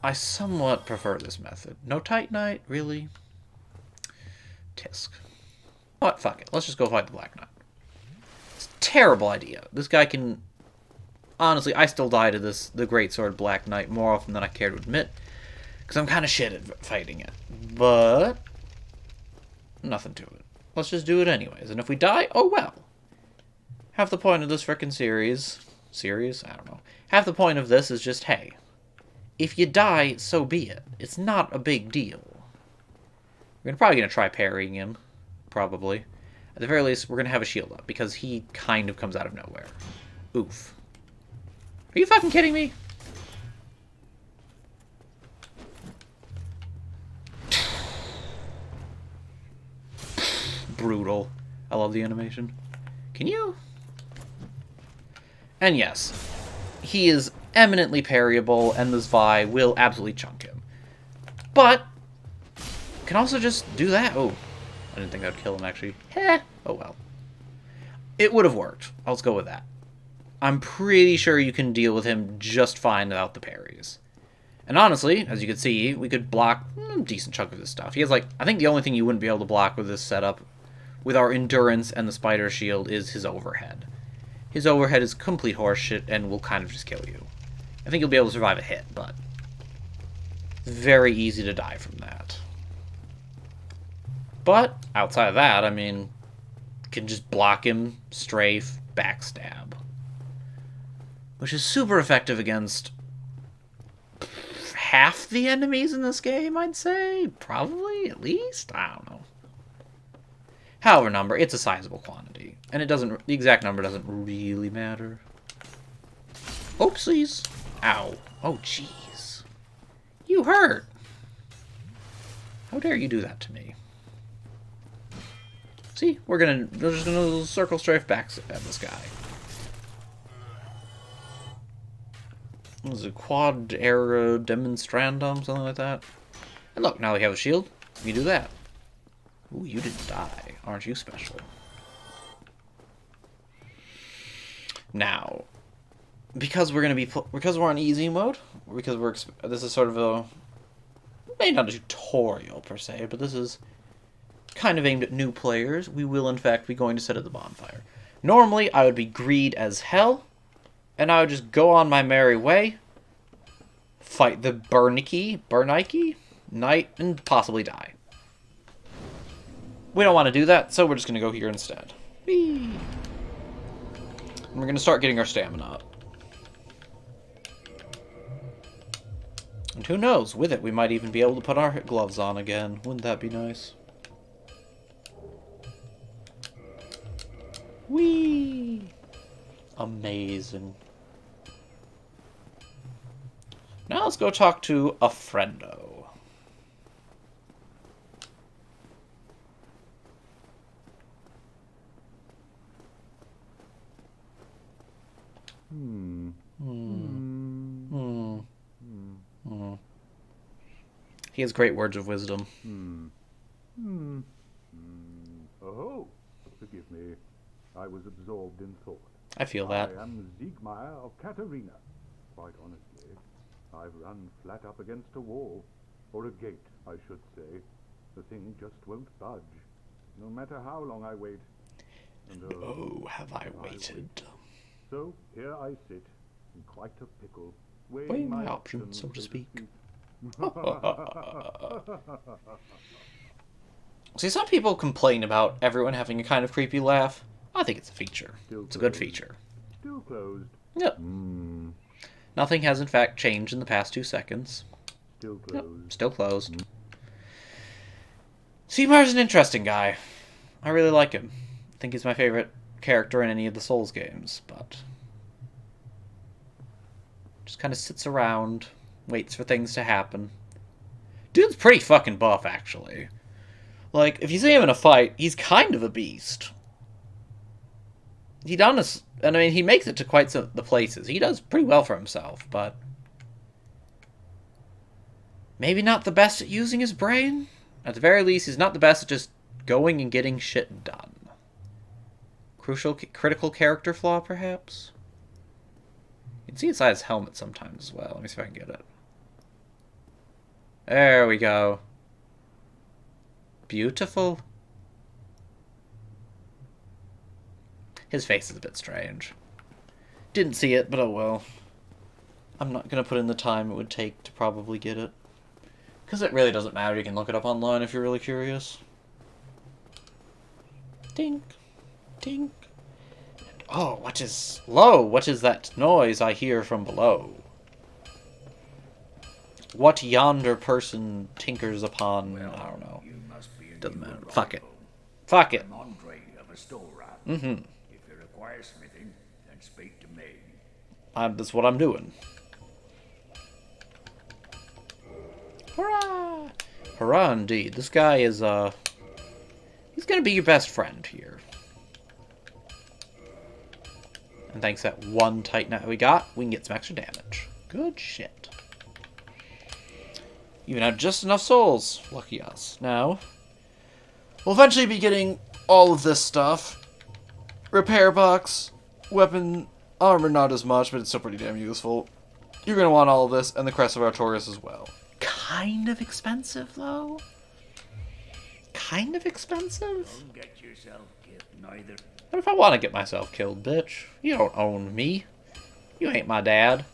I somewhat prefer this method. No Titanite? Really? Tisk. What? Fuck it. Let's just go fight the Black Knight. It's a terrible idea. This guy can... Honestly, I still die to the Greatsword Black Knight more often than I care to admit. Because I'm kind of shit at fighting it. But... nothing to it. Let's just do it anyways. And if we die, oh well. Half the point of this frickin' series... I don't know. Half the point of this is just, hey, if you die, so be it. It's not a big deal. We're probably going to try parrying him. Probably. At the very least, we're going to have a shield up, because he kind of comes out of nowhere. Oof. Are you fucking kidding me? Brutal. I love the animation. Can you... And yes, he is eminently parryable, and this Vi will absolutely chunk him. But, can also just do that. Oh, I didn't think that would kill him, actually. Heh. Oh well. It would have worked. Let's go with that. I'm pretty sure you can deal with him just fine without the parries. And honestly, as you can see, we could block a decent chunk of this stuff. He has, like, I think the only thing you wouldn't be able to block with this setup, with our endurance and the spider shield, is his overhead. His overhead is complete horseshit and will kind of just kill you. I think you'll be able to survive a hit, but it's very easy to die from that. But outside of that, I mean, you can just block him, strafe, backstab. Which is super effective against half the enemies in this game, I'd say. Probably, at least? I don't know. However number, it's a sizable quantity. And it doesn't, the exact number doesn't really matter. Oopsies. Ow. Oh, jeez. You hurt. How dare you do that to me? See, we're just gonna circle strafe back at this guy. What was it, quad era demonstrandum, something like that? And look, now we have a shield. We do that. Ooh, you didn't die. Aren't you special? Now, because we're on easy mode, because this is sort of a, maybe not a tutorial per se, but this is kind of aimed at new players, we will in fact be going to set at the bonfire. Normally, I would be greed as hell, and I would just go on my merry way, fight the Bernike Knight, and possibly die. We don't want to do that, so we're just going to go here instead. Whee! And we're going to start getting our stamina up. And who knows, with it we might even be able to put our gloves on again. Wouldn't that be nice? Whee! Amazing. Now let's go talk to a friendo. He has great words of wisdom. Oh, forgive me. I was absorbed in thought. I feel that. I am Siegmeyer of Katarina. Quite honestly, I've run flat up against a wall. Or a gate, I should say. The thing just won't budge. No matter how long I wait. And oh, have I waited. So here I sit, in quite a pickle, weighing my options, so to speak. See, some people complain about everyone having a kind of creepy laugh. I think it's a feature. It's a good feature. Still closed. Yep. Nothing has in fact changed in the past 2 seconds. Still closed. Yep. Still closed. Siegmeyer's an interesting guy. I really like him. I think he's my favorite character in any of the Souls games, but just kind of sits around, waits for things to happen. Dude's pretty fucking buff, actually. Like, if you see him in a fight, he's kind of a beast. He does, and I mean, he makes it to quite some the places. He does pretty well for himself, but maybe not the best at using his brain. At the very least, he's not the best at just going and getting shit done. Critical character flaw, perhaps? You can see inside his helmet sometimes as well. Let me see if I can get it. There we go. Beautiful. His face is a bit strange. Didn't see it, but oh well. I'm not going to put in the time it would take to probably get it. Because it really doesn't matter. You can look it up online if you're really curious. Dink. Dink. And, oh, what is... Lo, what is that noise I hear from below? What yonder person tinkers upon... Well, I don't know. You must be Doesn't matter. Fuck it. Fuck it. I'm Andre of Astora. If you require smithing, then speak to me. That's what I'm doing. Hurrah! Hurrah indeed. This guy is, he's gonna be your best friend here. And thanks to that one Titanite we got, we can get some extra damage. Good shit. Even had just enough souls. Lucky us. Now, we'll eventually be getting all of this stuff. Repair box, weapon, armor not as much, but it's still pretty damn useful. You're gonna want all of this, and the Crest of Artorias as well. Kind of expensive, though. Kind of expensive? Don't get yourself killed, neither. What if I want to get myself killed, bitch? You don't own me. You ain't my dad.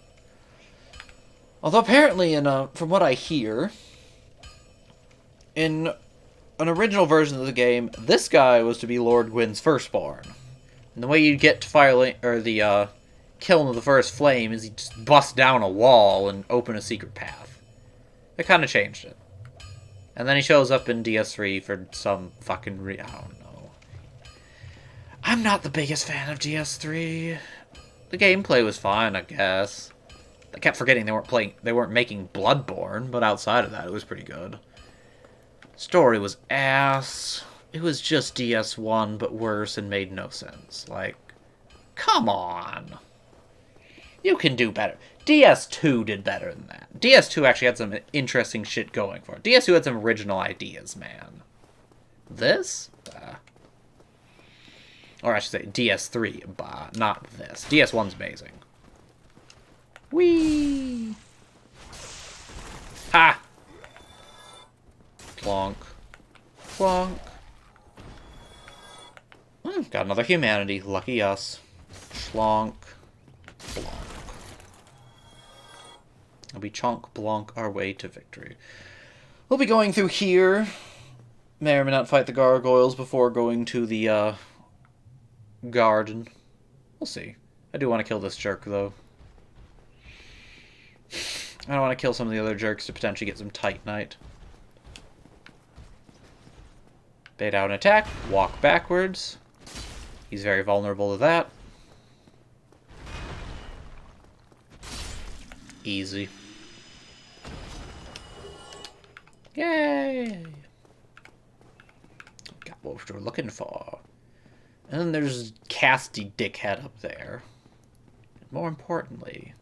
Although apparently, from what I hear, in an original version of the game, this guy was to be Lord Gwyn's firstborn. And the way you get to kill him with the first flame is you just bust down a wall and open a secret path. They kind of changed it. And then he shows up in DS3 for some fucking I don't know. I'm not the biggest fan of DS3. The gameplay was fine, I guess. I kept forgetting they weren't making Bloodborne, but outside of that, it was pretty good. Story was ass. It was just DS1, but worse and made no sense. Like, come on. You can do better. DS2 did better than that. DS2 actually had some interesting shit going for it. DS2 had some original ideas, man. This? Or I should say DS3, but not this. DS1's amazing. Whee! Ha! Plonk. Plonk. Got another humanity. Lucky us. Schlonk. Blonk. I'll be chonk blonk our way to victory. We'll be going through here. May or may not fight the gargoyles before going to the, garden. We'll see. I do want to kill this jerk, though. I don't want to kill some of the other jerks to potentially get some Titanite. Bait out an attack. Walk backwards. He's very vulnerable to that. Easy. Yay! Got what we're looking for. And then there's Casty Dickhead up there. And more importantly,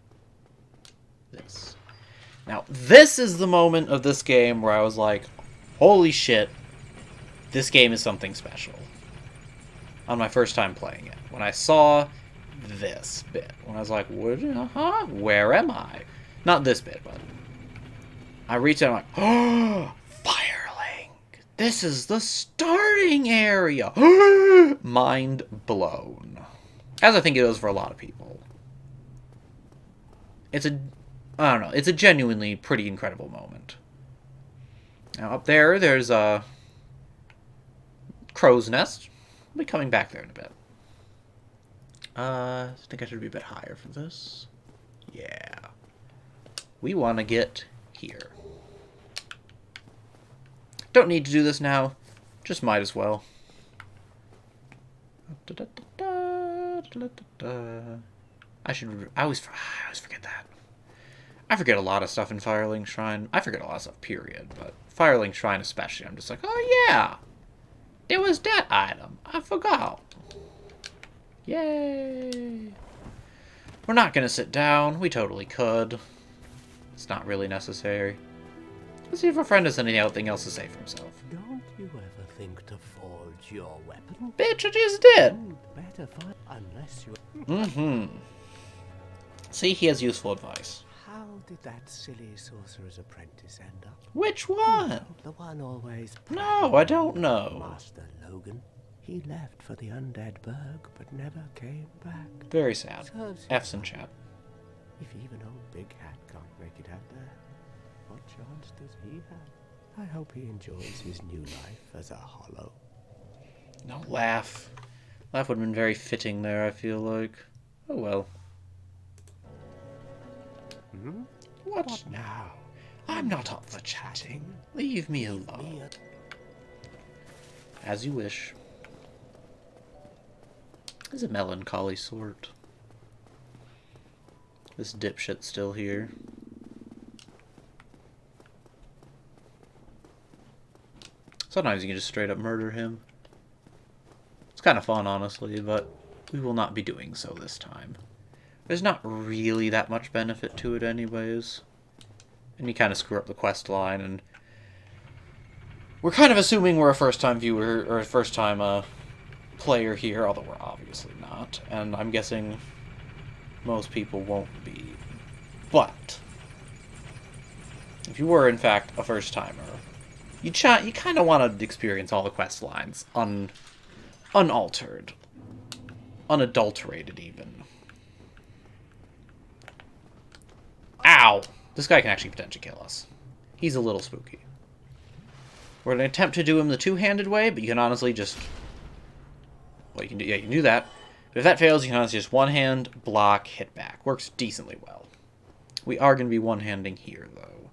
this. Now, this is the moment of this game where I was like, holy shit, this game is something special. On my first time playing it. When I saw this bit. When I was like, where am I? Not this bit, but I reached out and I'm like, oh, Firelink! This is the starting area! Mind blown. As I think it is for a lot of people. It's a, I don't know, it's a genuinely pretty incredible moment. Now up there, there's a crow's nest. I'll be coming back there in a bit. I think I should be a bit higher for this. Yeah. We want to get here. Don't need to do this now. Just might as well. I always forget that. I forget a lot of stuff in Firelink Shrine. I forget a lot of stuff, period. But Firelink Shrine especially, I'm just like, oh yeah! There was that item. I forgot. Yay! We're not gonna sit down. We totally could. It's not really necessary. Let's see if our friend has anything else to say for himself. Don't you ever think to forge your weapon? Bitch, I just did! Better find unless you... Mm-hmm. See, he has useful advice. How did that silly sorcerer's apprentice end up? Which one? The one always... No, I don't know. Master Logan. He left for the Undead Burg, but never came back. Very sad. Serves him F's in chat. If even old Big Hat can't make it out there, what chance does he have? I hope he enjoys his new life as a hollow. No, laugh. Laugh would have been very fitting there, I feel like. Oh well. What now? I'm not up for chatting. Leave me alone. As you wish. This is a melancholy sort. This dipshit's still here. Sometimes you can just straight up murder him. It's kind of fun, honestly, but we will not be doing so this time. There's not really that much benefit to it anyways. And you kind of screw up the quest line, and we're kind of assuming we're a first-time viewer, or a first-time player here, although we're obviously not. And I'm guessing most people won't be. But if you were, in fact, a first-timer, you kind of want to experience all the quest lines unaltered. Unadulterated, even. Ow! This guy can actually potentially kill us. He's a little spooky. We're going to attempt to do him the two-handed way, but you can honestly just... Well, you can do, yeah, you can do that. But if that fails, you can honestly just one-hand, block, hit back. Works decently well. We are going to be one-handing here, though.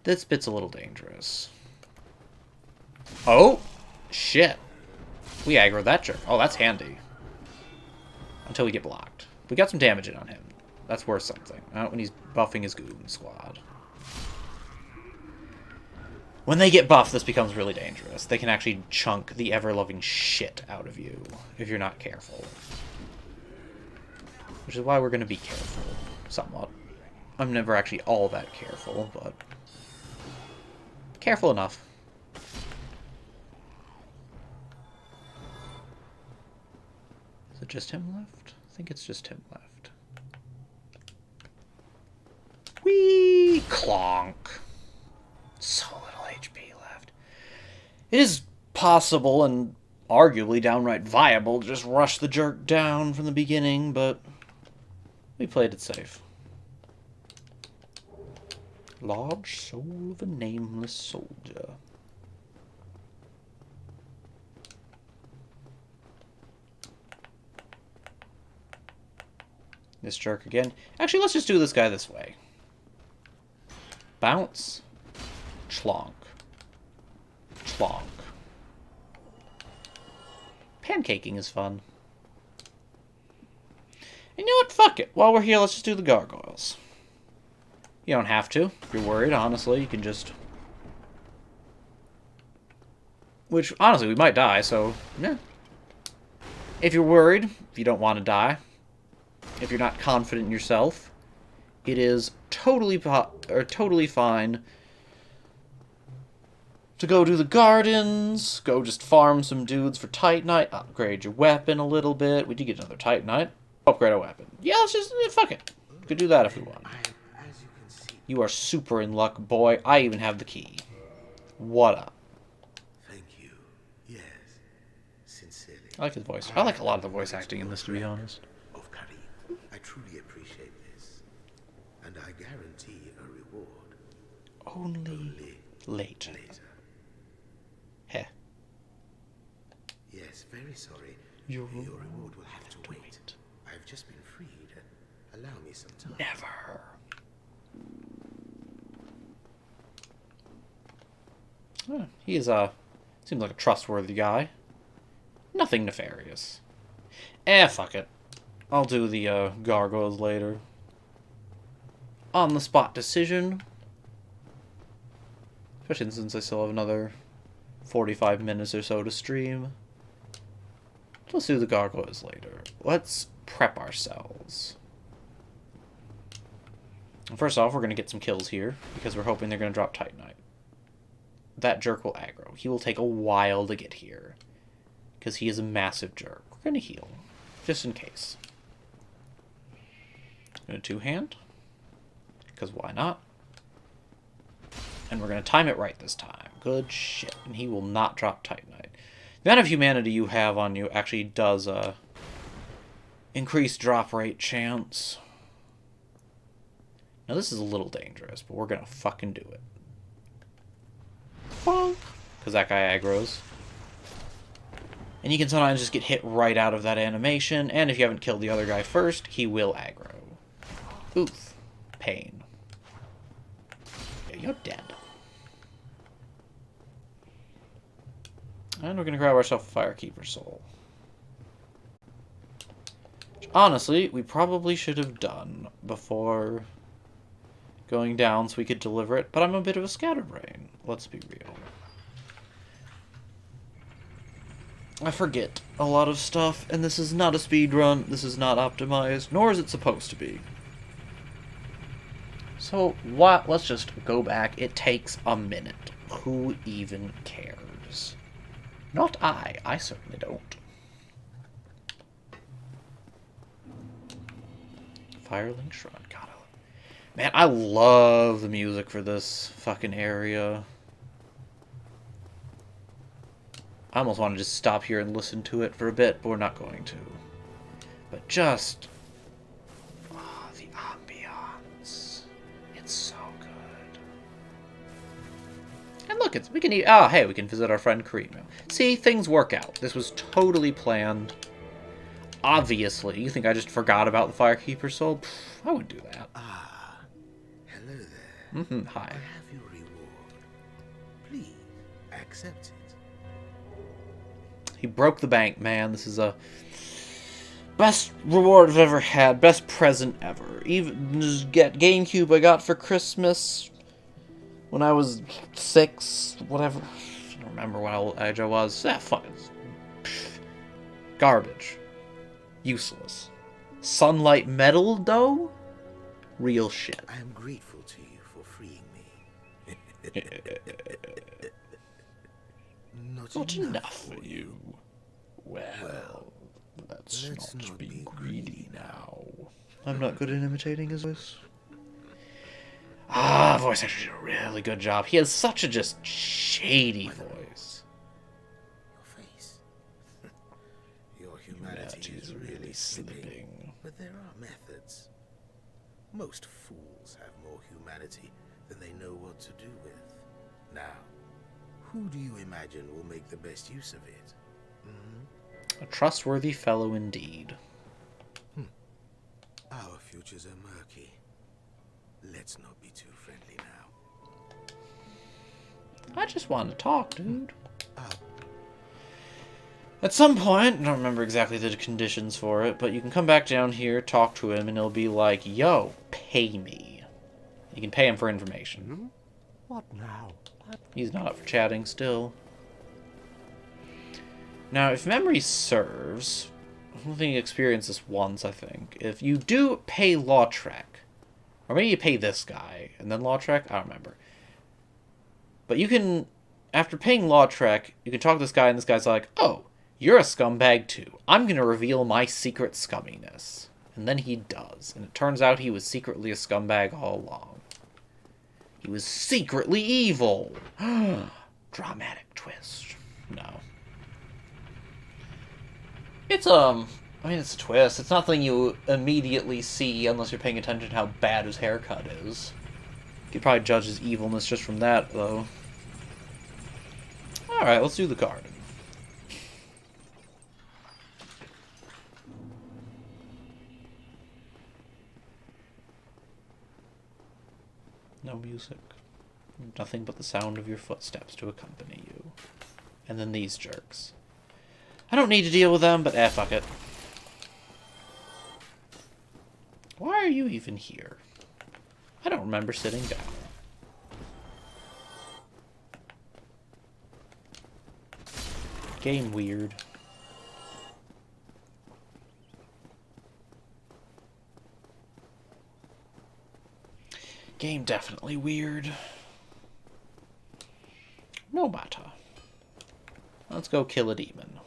This bit's a little dangerous. Oh! Shit. We aggroed that jerk. Oh, that's handy. Until we get blocked. We got some damage in on him. That's worth something. Not when he's buffing his goon squad. When they get buffed, this becomes really dangerous. They can actually chunk the ever-loving shit out of you if you're not careful. Which is why we're going to be careful, somewhat. I'm never actually all that careful, but careful enough. Is it just him left? I think it's just him left. Whee! Clonk. So little HP left. It is possible and arguably downright viable to just rush the jerk down from the beginning, but we played it safe. Large soul of a nameless soldier. This jerk again. Actually, let's just do this guy this way. Bounce. Chlonk. Chlonk. Pancaking is fun. And you know what? Fuck it. While we're here, let's just do the gargoyles. You don't have to. If you're worried, honestly, you can just... Which, honestly, we might die, so... Yeah. If you're worried, if you don't want to die, if you're not confident in yourself, it is totally fine to go to the gardens, go just farm some dudes for Titanite, upgrade your weapon a little bit. We did get another Titanite. Upgrade our weapon. Yeah, let's just... fuck it. We could do that if we want. You are super in luck, boy. I even have the key. What up? Thank you. Yes. Sincerely. I like his voice. I like a lot of the voice acting in this, to be honest. Of Karim. I truly appreciate this. And I guarantee a reward. Only later. Heh. Yes, very sorry. Your reward will have to wait. I've just been freed. Allow me some time. Never. He is, seems like a trustworthy guy. Nothing nefarious. Fuck it. I'll do the, gargoyles later. On-the-spot decision. Especially since I still have another 45 minutes or so to stream. Let's do the gargoyles later. Let's prep ourselves. First off, we're going to get some kills here, because we're hoping they're going to drop Titanite. That jerk will aggro. He will take a while to get here, because he is a massive jerk. We're going to heal, just in case. Going to two-hand, because why not? And we're going to time it right this time. Good shit. And he will not drop Titanite. The amount of humanity you have on you actually does increase drop rate chance. Now this is a little dangerous, but we're going to fucking do it. Because that guy aggroes. And you can sometimes just get hit right out of that animation, and if you haven't killed the other guy first, he will aggro. Oof. Pain. Yeah, you're dead. And we're going to grab ourselves a Firekeeper Soul. Which, honestly, we probably should have done before going down so we could deliver it, but I'm a bit of a scatterbrain. Let's be real. I forget a lot of stuff, and this is not a speed run. This is not optimized, nor is it supposed to be. So, what? Let's just go back. It takes a minute. Who even cares? Not I. I certainly don't. Firelink Shrine. God, man, I love the music for this fucking area. I almost want to just stop here and listen to it for a bit, but we're not going to. But just... oh, the ambiance. It's so good. And look, we can eat... oh, hey, we can visit our friend Karim. See, things work out. This was totally planned. Obviously. You think I just forgot about the Firekeeper Soul? Pfft, I wouldn't do that. Ah, hello there. Hi. I have your reward. Please, accept it. He broke the bank, man. This is a best reward I've ever had. Best present ever. Even just get GameCube I got for Christmas when I was 6, whatever. I don't remember what age I was. Fuck it. Garbage. Useless. Sunlight Metal, though? Real shit. I am grateful to you for freeing me. Not enough for you. Well, Let's not be greedy now. I'm not good at imitating his voice. Ah, voice actor did a really good job. He has such a just shady voice. Your face. Your humanity is really slipping. But there are methods. Most fools have more humanity than they know what to do with. Now, who do you imagine will make the best use of it? A trustworthy fellow indeed. Our futures are murky. Let's not be too friendly now. I just want to talk, dude. At some point, I don't remember exactly the conditions for it, but you can come back down here, talk to him, and he'll be like, yo, pay me. You can pay him for information. What now? He's not up for chatting still. Now, if memory serves, I don't think you experienced this once, I think. If you do pay Lautrec, or maybe you pay this guy, and then Lautrec, I don't remember. But you can, after paying Lautrec, you can talk to this guy, and this guy's like, oh, you're a scumbag too. I'm going to reveal my secret scumminess. And then he does. And it turns out he was secretly a scumbag all along. He was secretly evil. Dramatic twist. No. It's, I mean, it's a twist. It's nothing you immediately see unless you're paying attention to how bad his haircut is. You could probably judge his evilness just from that, though. Alright, let's do the garden. No music. Nothing but the sound of your footsteps to accompany you. And then these jerks. I don't need to deal with them, but fuck it. Why are you even here? I don't remember sitting down. Game weird. Game definitely weird. No matter. Let's go kill a demon.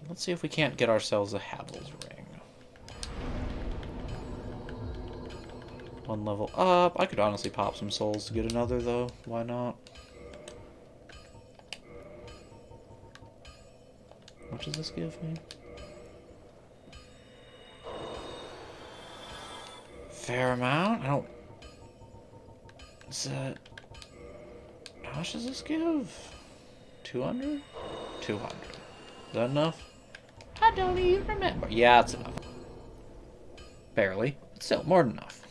Let's see if we can't get ourselves a Havel's ring. One level up. I could honestly pop some souls to get another, though. Why not? What does this give me? Fair amount? I don't... Is that... How much does this give? 200? 200. Is that enough? I don't even remember. Yeah, that's enough. Barely. But still, more than enough.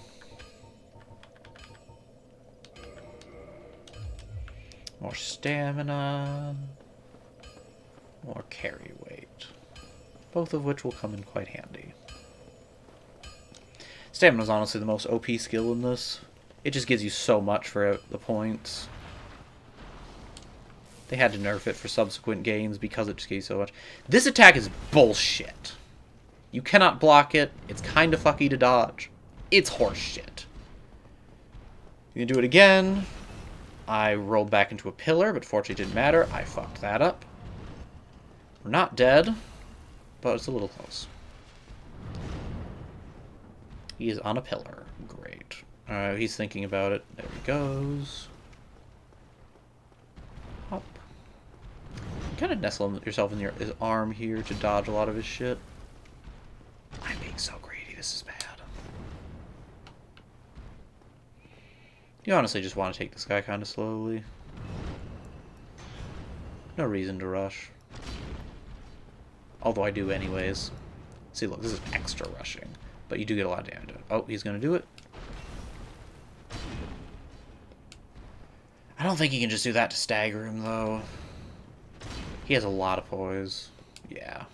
More stamina. More carry weight. Both of which will come in quite handy. Stamina is honestly the most OP skill in this. It just gives you so much for the points. They had to nerf it for subsequent games because it just gave you so much. This attack is bullshit. You cannot block it. It's kind of fucky to dodge. It's horseshit. You can do it again. I rolled back into a pillar, but fortunately it didn't matter. I fucked that up. We're not dead, but it's a little close. He is on a pillar. Great. Alright, he's thinking about it. There he goes. Hop. You kind of nestle yourself in his arm here to dodge a lot of his shit. I'm being so greedy. This is bad. You honestly just want to take this guy kind of slowly. No reason to rush. Although I do anyways. See, look, this is extra rushing. But you do get a lot of damage. Oh, he's going to do it. I don't think you can just do that to stagger him, though. He has a lot of poise. Yeah.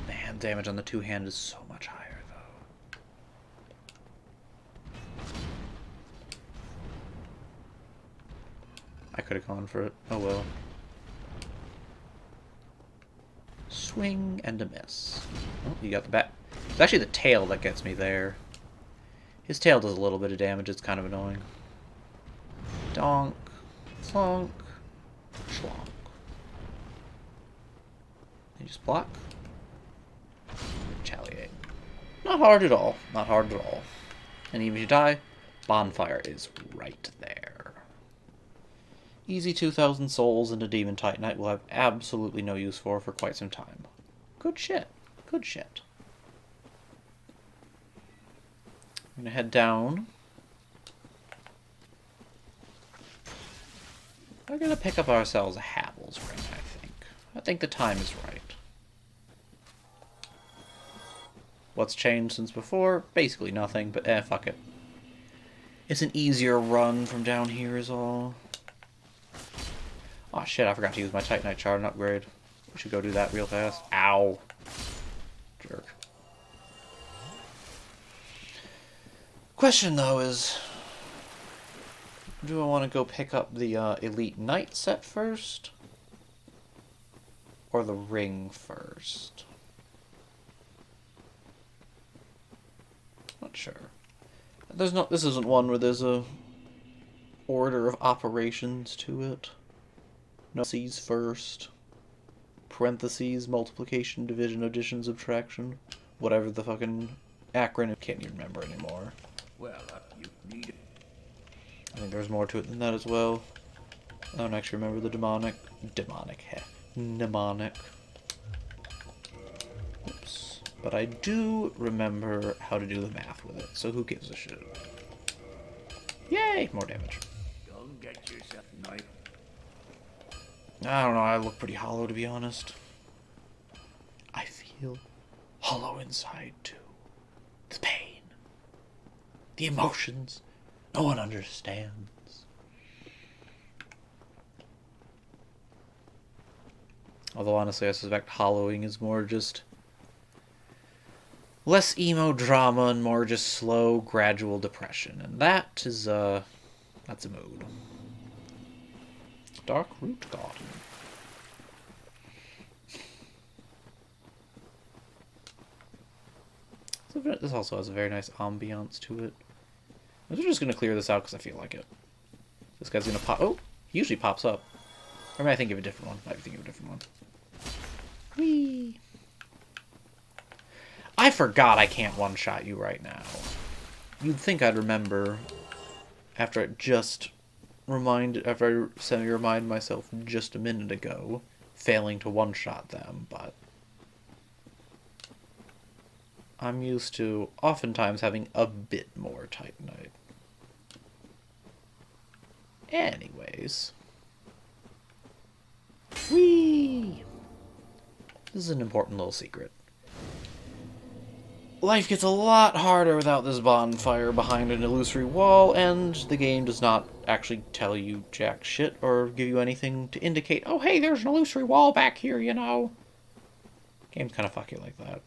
Man, damage on the two-hand is so much higher, though. I could have gone for it. Oh, well. Swing and a miss. Oh, you got the back. It's actually the tail that gets me there. His tail does a little bit of damage. It's kind of annoying. Donk. Clonk. Schlonk. You just block. Retaliate. Not hard at all. Not hard at all. And even if you die, bonfire is right there. Easy 2,000 souls into Demon Titanite will have absolutely no use for quite some time. Good shit. Good shit. I'm gonna head down. We're gonna pick up ourselves a Havel's ring, I think. I think the time is right. What's changed since before? Basically nothing, but fuck it. It's an easier run from down here is all. Aw, shit, I forgot to use my Titanite Shard and upgrade. We should go do that real fast. Ow. Jerk. Question, though, is... do I want to go pick up the Elite Knight set first? Or the ring first? Not sure. There's no... this isn't one where there's a order of operations to it. No, C's first. Parentheses, multiplication, division, addition, subtraction. Whatever the fucking acronym. Can't even remember anymore. Well, you need it. I think there's more to it than that as well. I don't actually remember the mnemonic. Oops. But I do remember how to do the math with it, so who gives a shit? Yay! More damage. Don't get yourself a knife. I don't know, I look pretty hollow, to be honest. I feel hollow inside, too. The pain. The emotions. No one understands. Although, honestly, I suspect hollowing is more just... less emo drama and more just slow, gradual depression. And that is, that's a mood. Dark Root Garden. This also has a very nice ambiance to it. I'm just going to clear this out because I feel like it. This guy's going to pop... oh! He usually pops up. Or maybe I think of a different one. Might be thinking of a different one. Whee! I forgot I can't one-shot you right now. You'd think I'd remember after I just... after I semi-reminded myself just a minute ago, failing to one-shot them, but I'm used to oftentimes having a bit more Titanite. Anyways. Whee! This is an important little secret. Life gets a lot harder without this bonfire behind an illusory wall, and the game does not actually tell you jack shit or give you anything to indicate, oh hey, there's an illusory wall back here, you know. Game's kind of fucky like that.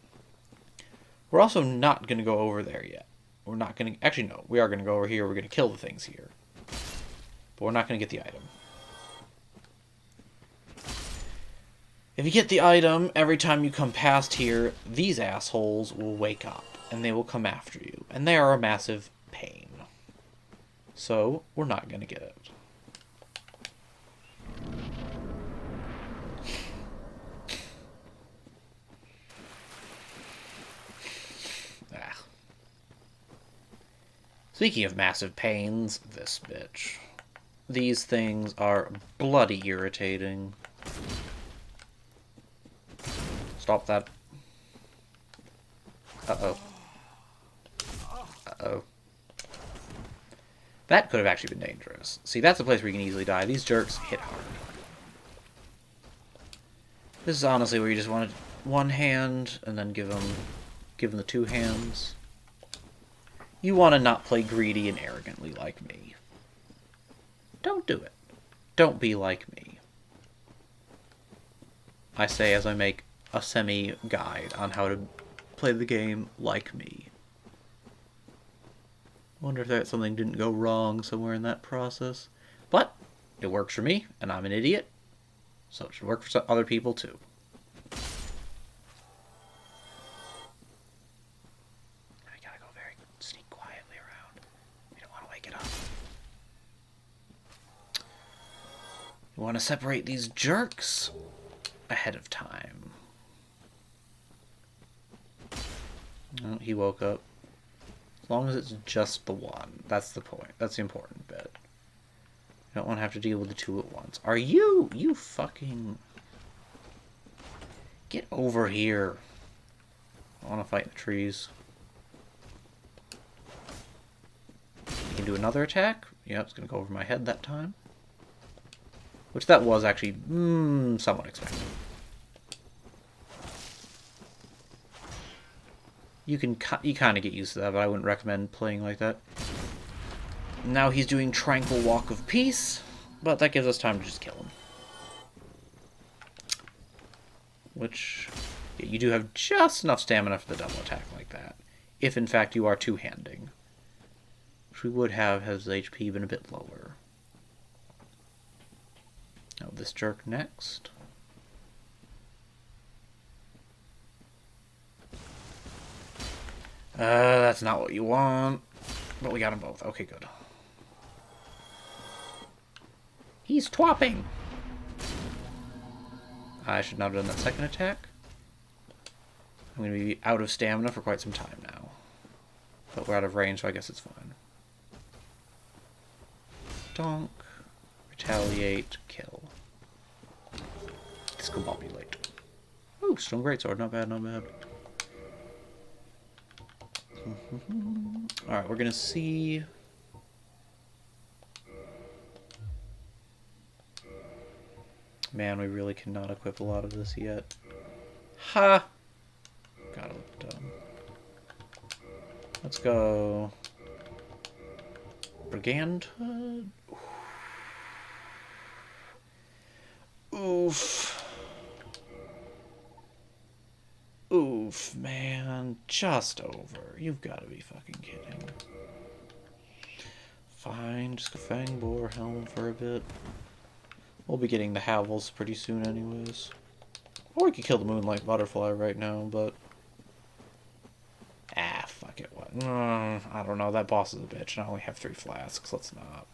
We're also not going to go over there yet. We're not going to... actually, no. We are going to go over here. We're going to kill the things here. But we're not going to get the item. If you get the item, every time you come past here, these assholes will wake up. And they will come after you. And they are a massive pain. So, we're not going to get it. Speaking of massive pains, this bitch. These things are bloody irritating. Stop that. Uh-oh. Uh-oh. That could have actually been dangerous. See, that's a place where you can easily die. These jerks hit hard. This is honestly where you just want one hand, and then give them the two hands. You want to not play greedy and arrogantly like me. Don't do it. Don't be like me. I say as I make a semi-guide on how to play the game like me. Wonder if that something didn't go wrong somewhere in that process. But it works for me, and I'm an idiot. So it should work for other people too. Sneak quietly around. We don't want to wake it up. You want to separate these jerks ahead of time. Oh, he woke up. As long as it's just the one. That's the point. That's the important bit. You don't want to have to deal with the two at once. Are you? You fucking... Get over here. I want to fight in the trees. You can do another attack. Yeah, it's going to go over my head that time. Which that was actually somewhat expected. You kind of get used to that, but I wouldn't recommend playing like that. Now he's doing Tranquil Walk of Peace, but that gives us time to just kill him. Which, yeah, you do have just enough stamina for the double attack like that. If, in fact, you are two-handing. Which we would have his HP been a bit lower. Now, this jerk next. That's not what you want. But we got them both. Okay, good. He's twopping! I should not have done that second attack. I'm going to be out of stamina for quite some time now. But we're out of range, so I guess it's fine. Donk. Retaliate. Kill. Discombobulate. Ooh, Stone Greatsword. Not bad, not bad. Alright, we're going to see... Man, we really cannot equip a lot of this yet. Ha! Gotta look dumb. Let's go... Brigand Hood? Oof. Oof, man. Just over. You've got to be fucking kidding. Fine, just go Fangbore Helm for a bit. We'll be getting the Havels pretty soon anyways. Or we could kill the Moonlight Butterfly right now, but... Ah, fuck it, what? I don't know, that boss is a bitch, and I only have 3 flasks, let's not.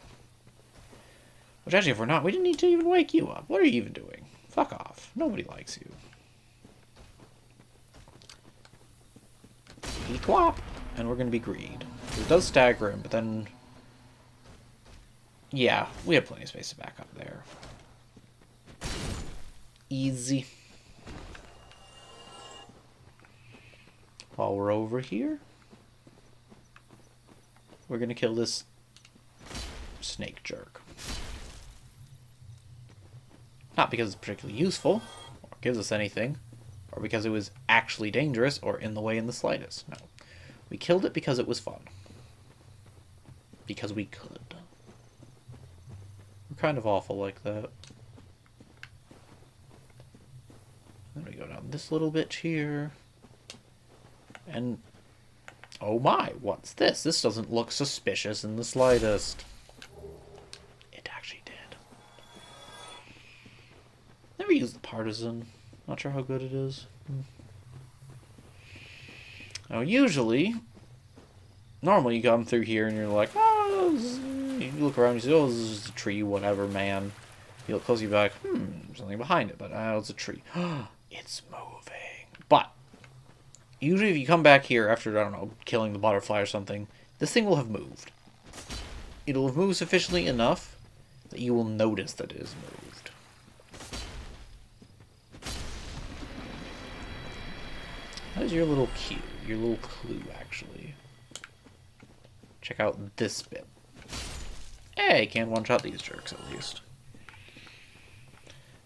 Which actually, if we're not, we didn't need to even wake you up. What are you even doing? Fuck off. Nobody likes you. Equop! And we're gonna be greed. It does stagger him, but then... Yeah, we have plenty of space to back up there. Easy. While we're over here, we're gonna kill this snake jerk. Not because it's particularly useful, or gives us anything, or because it was actually dangerous, or in the way in the slightest. No. We killed it because it was fun. Because we could. We're kind of awful like that. Then we go down this little bit here. And... Oh my, what's this? This doesn't look suspicious in the slightest. It actually did. Never used the Partisan. Not sure how good it is. Now usually, normally you come through here and you're like, oh, you look around and you say, oh, this is a tree, whatever, man. You look close, you're like, there's something behind it, but it's a tree. It's moving. But, usually if you come back here after, I don't know, killing the butterfly or something, this thing will have moved. It'll have moved sufficiently enough that you will notice that it is moved. That is your little cue, your little clue, actually. Check out this bit. Hey, can't one-shot these jerks, at least.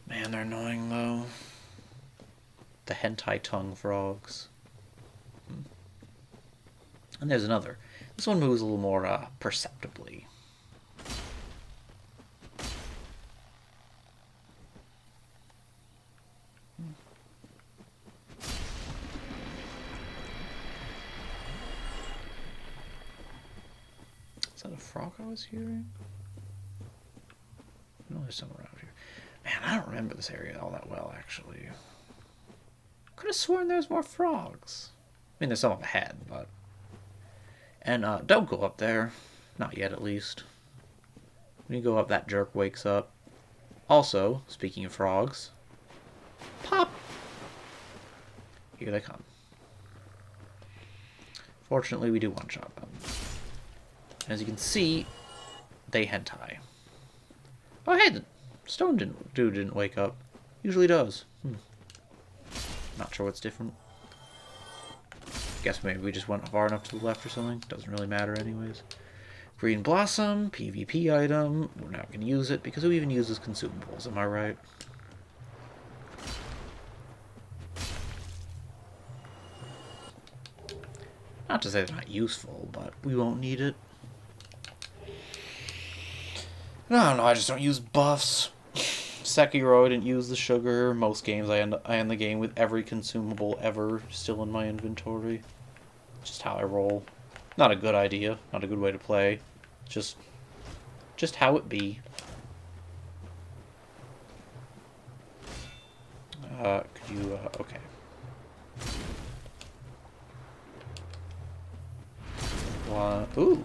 Man, they're annoying, though. The hentai tongue frogs. And there's another. This one moves a little more perceptibly. Is that a frog I was hearing? No, there's some around here. Man, I don't remember this area all that well, actually. Could have sworn there's more frogs. I mean, there's some up ahead, but... And, don't go up there. Not yet, at least. When you go up, that jerk wakes up. Also, speaking of frogs, pop! Here they come. Fortunately, we do one-shot them. As you can see, they hentai. Oh, hey, the stone dude didn't wake up. Usually does. Not sure what's different. Guess maybe we just went far enough to the left or something. Doesn't really matter anyways. Green Blossom, PvP item. We're not going to use it because who even uses consumables, am I right? Not to say they're not useful, but we won't need it. No, I just don't use buffs. Sekiro, I didn't use the sugar. Most games I end the game with every consumable ever still in my inventory. Just how I roll. Not a good idea. Not a good way to play. Just how it be. Could you, okay. One, ooh.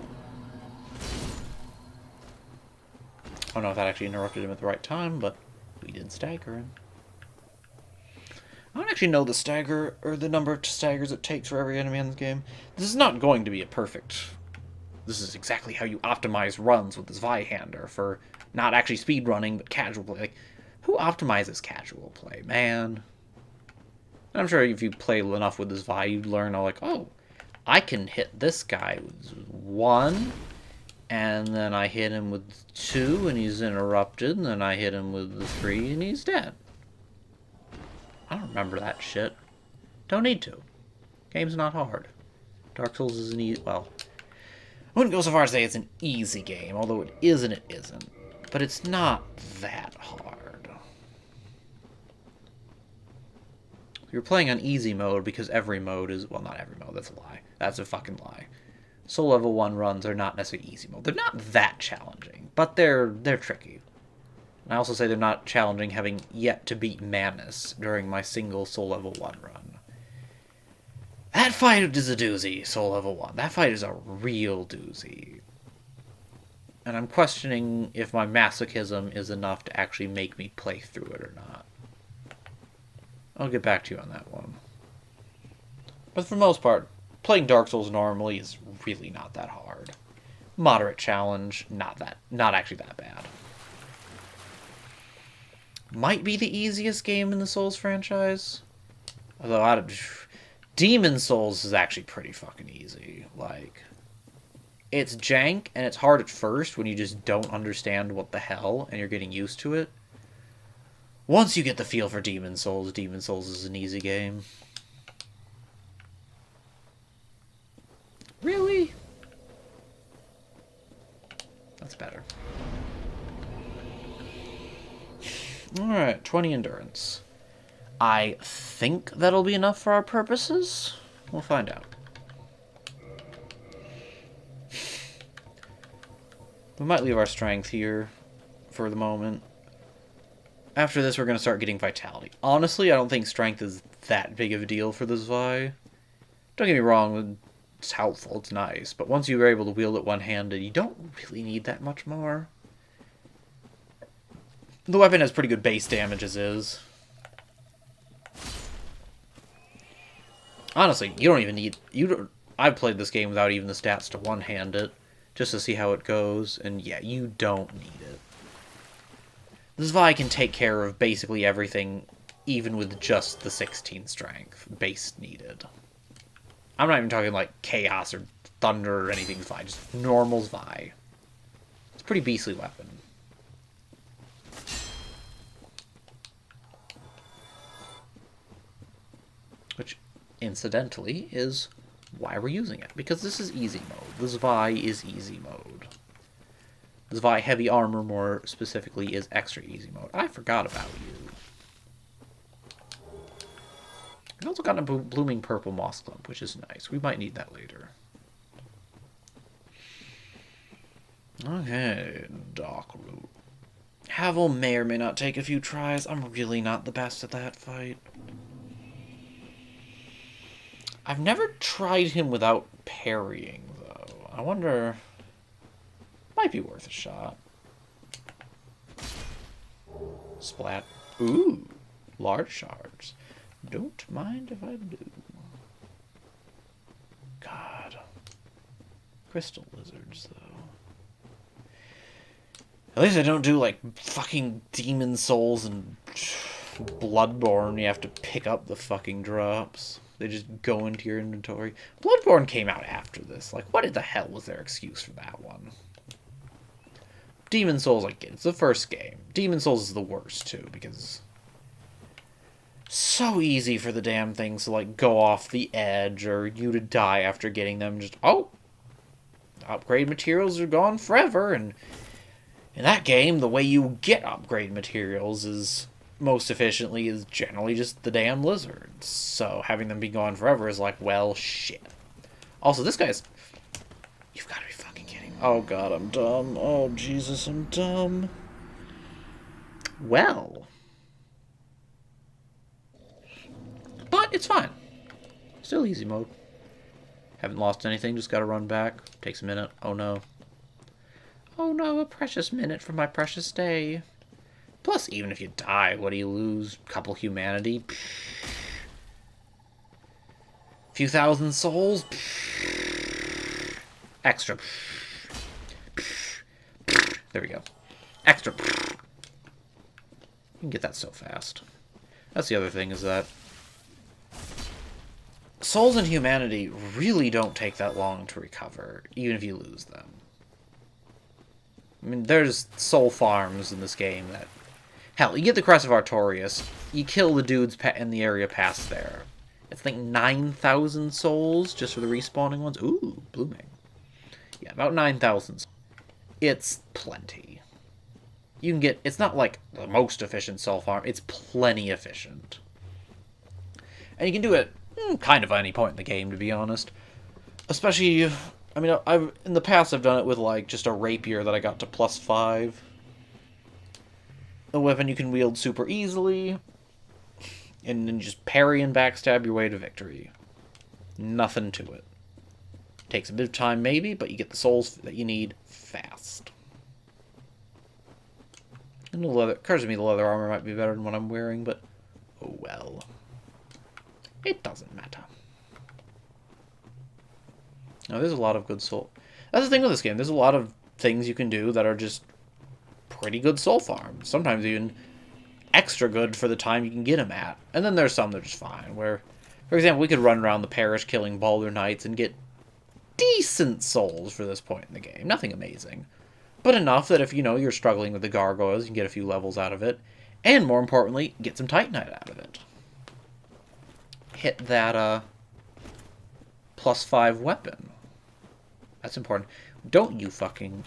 I don't know if that actually interrupted him at the right time, but we did stagger him. I don't actually know the stagger, or the number of staggers it takes for every enemy in the game. This is not going to be a perfect... This is exactly how you optimize runs with this Zweihander for not actually speedrunning, but casual play. Like, who optimizes casual play, man? And I'm sure if you play enough with this Vi, you'd learn, like, oh, I can hit this guy with 1, and then I hit him with 2, and he's interrupted, and then I hit him with 3, and he's dead. I don't remember that shit. Don't need to. Game's not hard. Dark Souls is an easy... Well, I wouldn't go so far as to say it's an easy game, although it is and it isn't. But it's not that hard. You're playing on easy mode because every mode is... Well, not every mode, that's a lie. That's a fucking lie. Soul Level 1 runs are not necessarily easy mode. They're not that challenging, but they're tricky. And I also say they're not challenging having yet to beat Manus during my single Soul Level 1 run. That fight is a doozy, Soul Level 1. That fight is a real doozy. And I'm questioning if my masochism is enough to actually make me play through it or not. I'll get back to you on that one. But for the most part, playing Dark Souls normally is really not that hard. Moderate challenge, not actually that bad. Might be the easiest game in the Souls franchise. Although, Demon Souls is actually pretty fucking easy. Like, it's jank, and it's hard at first when you just don't understand what the hell, and you're getting used to it. Once you get the feel for Demon Souls is an easy game. Really? That's better. Alright, 20 endurance. I think that'll be enough for our purposes. We'll find out. We might leave our strength here for the moment. After this, we're going to start getting vitality. Honestly, I don't think strength is that big of a deal for this Vi. Don't get me wrong, it's helpful, it's nice. But once you're able to wield it one-handed, you don't really need that much more. The weapon has pretty good base damage as is. Honestly, you don't even need... I've played this game without even the stats to one-hand it, just to see how it goes, and yeah, you don't need it. This Vi can take care of basically everything, even with just the 16 strength base needed. I'm not even talking like Chaos or Thunder or anything Vi, just normal Vi. It's a pretty beastly weapon. Which, incidentally, is why we're using it. Because this is easy mode. This Vi is easy mode. This Vi heavy armor, more specifically, is extra easy mode. I forgot about you. We've also gotten a blooming purple moss clump, which is nice. We might need that later. Okay, Dark Root. Havel may or may not take a few tries. I'm really not the best at that fight. I've never tried him without parrying, though. I wonder... Might be worth a shot. Splat. Ooh, large shards. Don't mind if I do. God. Crystal lizards, though. At least I don't do, like, fucking demon souls and Bloodborne. You have to pick up the fucking drops. They just go into your inventory. Bloodborne came out after this. Like, what the hell was their excuse for that one? Demon Souls, I get it. It's the first game. Demon Souls is the worst, too, because so easy for the damn things to, like, go off the edge or you to die after getting them. Just, oh, upgrade materials are gone forever. And in that game, the way you get upgrade materials is most efficiently is generally just the damn lizards. So having them be gone forever is like, well, shit. Also, this guy's... You've got to be fucking kidding me. Oh, God, I'm dumb. Oh, Jesus, I'm dumb. Well. But it's fine. Still easy mode. Haven't lost anything, just gotta run back. Takes a minute. Oh, no. Oh, no, a precious minute from my precious day. Plus, even if you die, what do you lose? Couple humanity? Few thousand souls? Extra. There we go. Extra. You can get that so fast. That's the other thing, is that souls and humanity really don't take that long to recover, even if you lose them. I mean, there's soul farms in this game that... Hell, you get the Crest of Artorias, you kill the dudes in the area past there. It's like 9,000 souls just for the respawning ones. Ooh, blooming. Yeah, about 9,000. It's plenty. You can get... It's not like the most efficient soul farm. It's plenty efficient. And you can do it kind of at any point in the game, to be honest. Especially... I mean, in the past I've done it with, like, just a rapier that I got to +5. A weapon you can wield super easily, and then just parry and backstab your way to victory. Nothing to it. Takes a bit of time, maybe, but you get the souls that you need fast. And the leather... Occurs to me the leather armor might be better than what I'm wearing, but... Oh well. It doesn't matter. Now, there's a lot of good soul... That's the thing with this game. There's a lot of things you can do that are just pretty good soul farms. Sometimes even extra good for the time you can get them at. And then there's some that are just fine. Where, for example, we could run around the parish killing Baldur Knights and get decent souls for this point in the game. Nothing amazing. But enough that if, you know, you're struggling with the gargoyles, you can get a few levels out of it. And more importantly, get some Titanite out of it. Hit that, +5 weapon. That's important. Don't you fucking...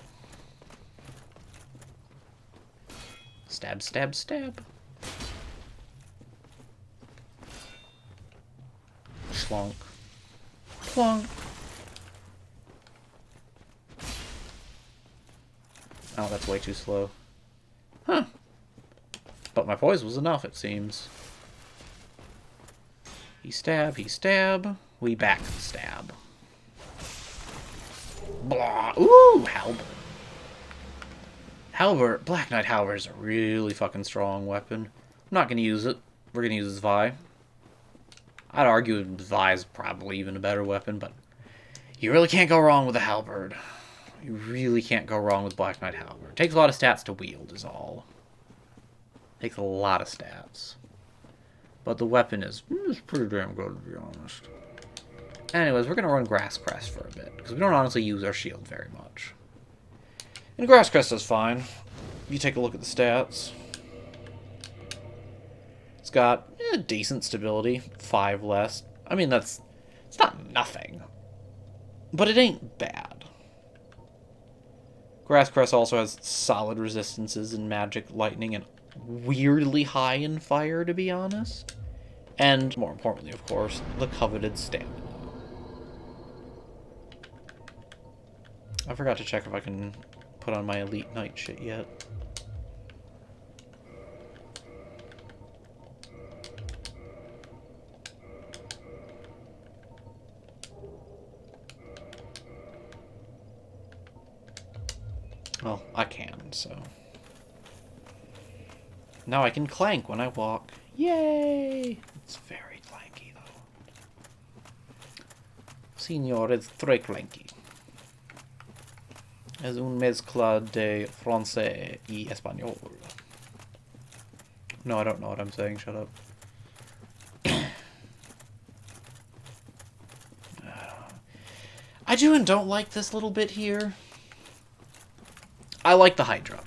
Stab, stab, stab. Schlonk. Clonk. Oh, that's way too slow. Huh. But my poise was enough, it seems. He stab, he stab. We back stab. Blah. Ooh, halberd. Halberd, Black Knight Halberd is a really fucking strong weapon. I'm not going to use it. We're going to use Vi. I'd argue Vi is probably even a better weapon, but you really can't go wrong with a Halberd. You really can't go wrong with Black Knight Halberd. Takes a lot of stats to wield is all. Takes a lot of stats. But the weapon is pretty damn good, to be honest. Anyways, we're going to run Grass Crest for a bit, because we don't honestly use our shield very much. And Grass Crest is fine. You take a look at the stats. It's got decent stability, 5 less. I mean, it's not nothing. But it ain't bad. Grass Crest also has solid resistances in magic, lightning, and weirdly high in fire, to be honest. And, more importantly, of course, the coveted stamina. I forgot to check if I can put on my Elite Knight shit yet. Well, I can, so... Now I can clank when I walk. Yay! It's very clanky, though. Signor, it's très clanky. Es un mezcla de francés y español. No, I don't know what I'm saying. Shut up. I do and don't like this little bit here. I like the Hydra.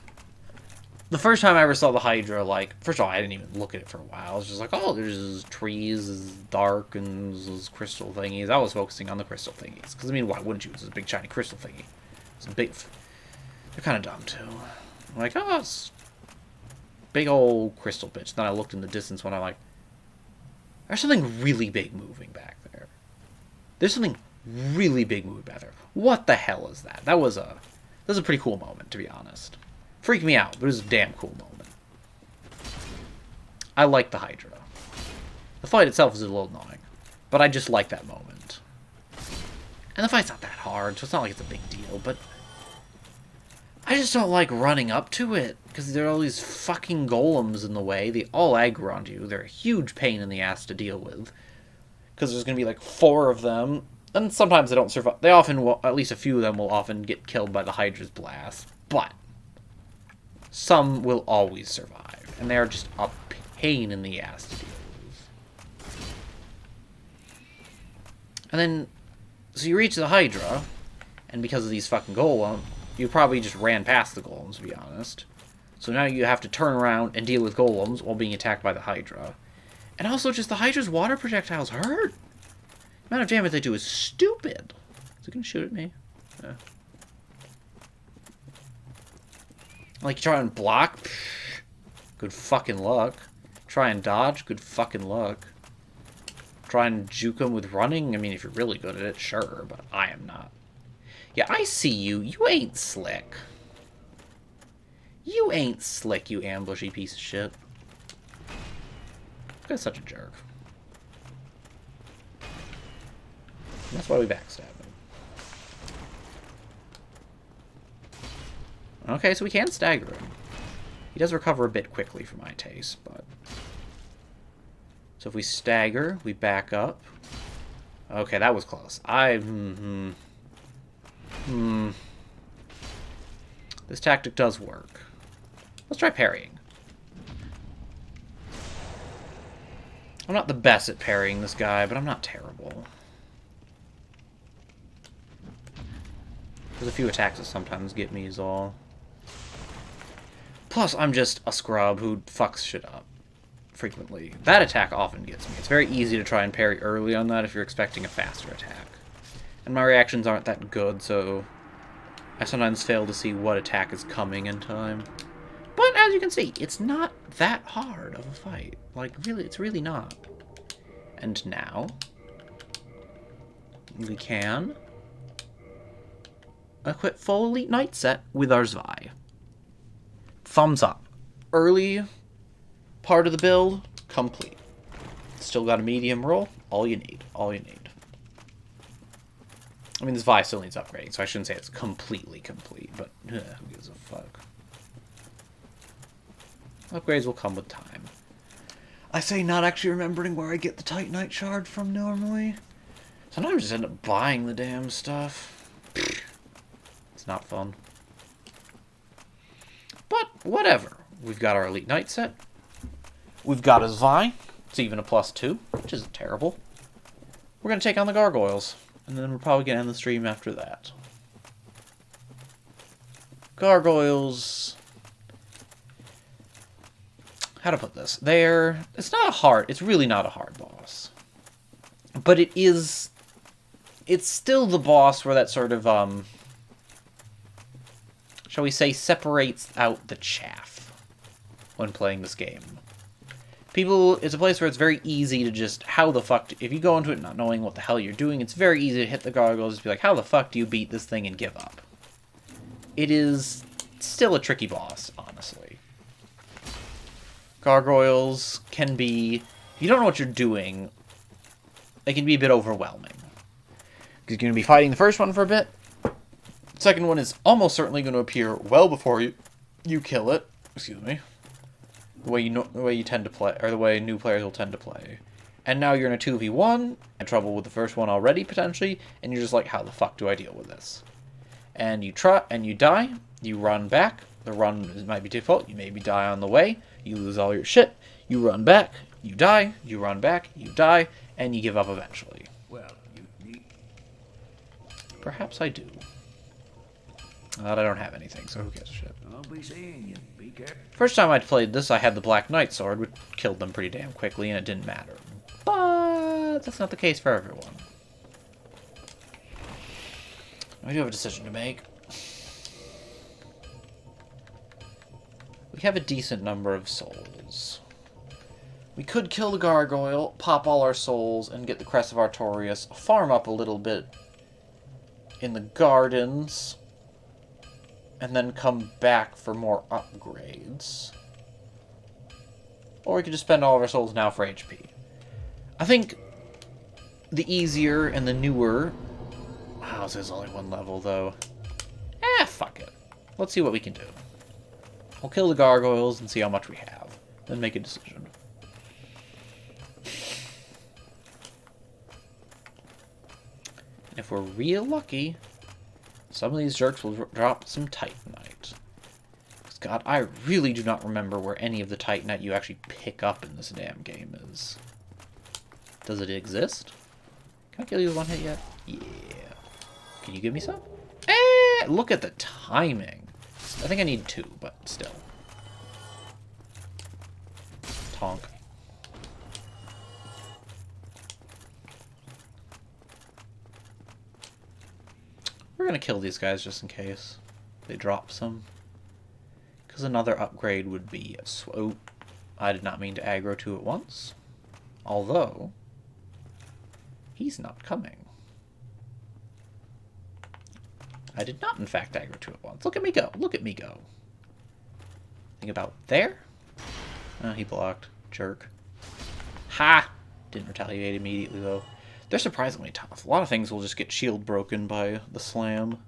The first time I ever saw the Hydra, like, first of all, I didn't even look at it for a while. I was just like, oh, there's these trees, this dark, and those crystal thingies. I was focusing on the crystal thingies. Because, I mean, why wouldn't you? It's a big, shiny crystal thingy. It's a big... They're kind of dumb, too. I'm like, oh, it's big old crystal bitch. Then I looked in the distance when I'm like, there's something really big moving back there. There's something really big moving back there. What the hell is that? That was a pretty cool moment, to be honest. Freaked me out, but it was a damn cool moment. I like the Hydra. The fight itself is a little annoying, but I just like that moment. And the fight's not that hard, so it's not like it's a big deal, but I just don't like running up to it, because there are all these fucking golems in the way. They all aggro onto you. They're a huge pain in the ass to deal with, because there's going to be like 4 of them, and sometimes they don't survive. They often will, at least a few of them will often get killed by the Hydra's blast, but some will always survive, and they're just a pain in the ass to deal with. And then, so you reach the Hydra, and because of these fucking golems, you probably just ran past the golems, to be honest. So now you have to turn around and deal with golems while being attacked by the Hydra. And also, just the Hydra's water projectiles hurt. The amount of damage they do is stupid. Is it gonna shoot at me? Yeah. Like, you try and block? Psh, good fucking luck. Try and dodge? Good fucking luck. Try and juke them with running? I mean, if you're really good at it, sure, but I am not. Yeah, I see you. You ain't slick. You ain't slick, you ambushy piece of shit. This guy's such a jerk. And that's why we backstab him. Okay, so we can stagger him. He does recover a bit quickly for my taste, but... So if we stagger, we back up. Okay, that was close. This tactic does work. Let's try parrying. I'm not the best at parrying this guy, but I'm not terrible. There's a few attacks that sometimes get me is all. Plus, I'm just a scrub who fucks shit up frequently. That attack often gets me. It's very easy to try and parry early on that if you're expecting a faster attack. And my reactions aren't that good, so I sometimes fail to see what attack is coming in time. But as you can see, it's not that hard of a fight. Like, really, it's really not. And now, we can equip full Elite Knight set with our Zwei. Thumbs up. Early part of the build, complete. Still got a medium roll, all you need, all you need. I mean, this Zwei still needs upgrading, so I shouldn't say it's completely complete, but who gives a fuck. Upgrades will come with time. I say not actually remembering where I get the Titanite shard from normally. Sometimes I just end up buying the damn stuff. It's not fun. But, whatever. We've got our Elite Knight set. We've got a Zwei. It's even a +2, which isn't terrible. We're going to take on the Gargoyles. And then we're probably going to end the stream after that. Gargoyles... How to put this? It's not a hard... It's really not a hard boss. But it is... It's still the boss where that sort of, shall we say, separates out the chaff when playing this game. It's a place where it's very easy to just, how the fuck, if you go into it not knowing what the hell you're doing, it's very easy to hit the gargoyles and be like, how the fuck do you beat this thing and give up? It is still a tricky boss, honestly. Gargoyles can be, if you don't know what you're doing, they can be a bit overwhelming. Because you're going to be fighting the first one for a bit. The second one is almost certainly going to appear well before you kill it. Excuse me. The way you tend to play, or the way new players will tend to play. And now you're in a 2v1, in trouble with the first one already, potentially, and you're just like, how the fuck do I deal with this? And you try, and you die, you run back, the run might be difficult, you maybe die on the way, you lose all your shit, you run back, you die, you run back, you die, and you give up eventually. Well, you need... Perhaps I do. But I don't have anything, so who gives a shit. I'll be seeing you. Be careful. First time I played this, I had the Black Knight sword, which killed them pretty damn quickly, and it didn't matter. But that's not the case for everyone. We do have a decision to make. We have a decent number of souls. We could kill the gargoyle, pop all our souls, and get the Crest of Artorias, farm up a little bit in the gardens, and then come back for more upgrades. Or we could just spend all of our souls now for HP. I think the easier and the newer... Wow, this is only one level, though. Fuck it. Let's see what we can do. We'll kill the gargoyles and see how much we have. Then make a decision. And if we're real lucky, some of these jerks will drop some Titanite. Because, God, I really do not remember where any of the Titanite you actually pick up in this damn game is. Does it exist? Can I kill you with one hit yet? Yeah. Can you give me some? Look at the timing. I think I need 2, but still. Tonk. We're gonna kill these guys just in case they drop some. Because another upgrade would be a swoop. I did not mean to aggro 2 at once. Although, he's not coming. I did not, in fact, aggro 2 at once. Look at me go. Look at me go. Think about there. Oh, he blocked. Jerk. Ha! Didn't retaliate immediately, though. They're surprisingly tough. A lot of things will just get shield broken by the slam.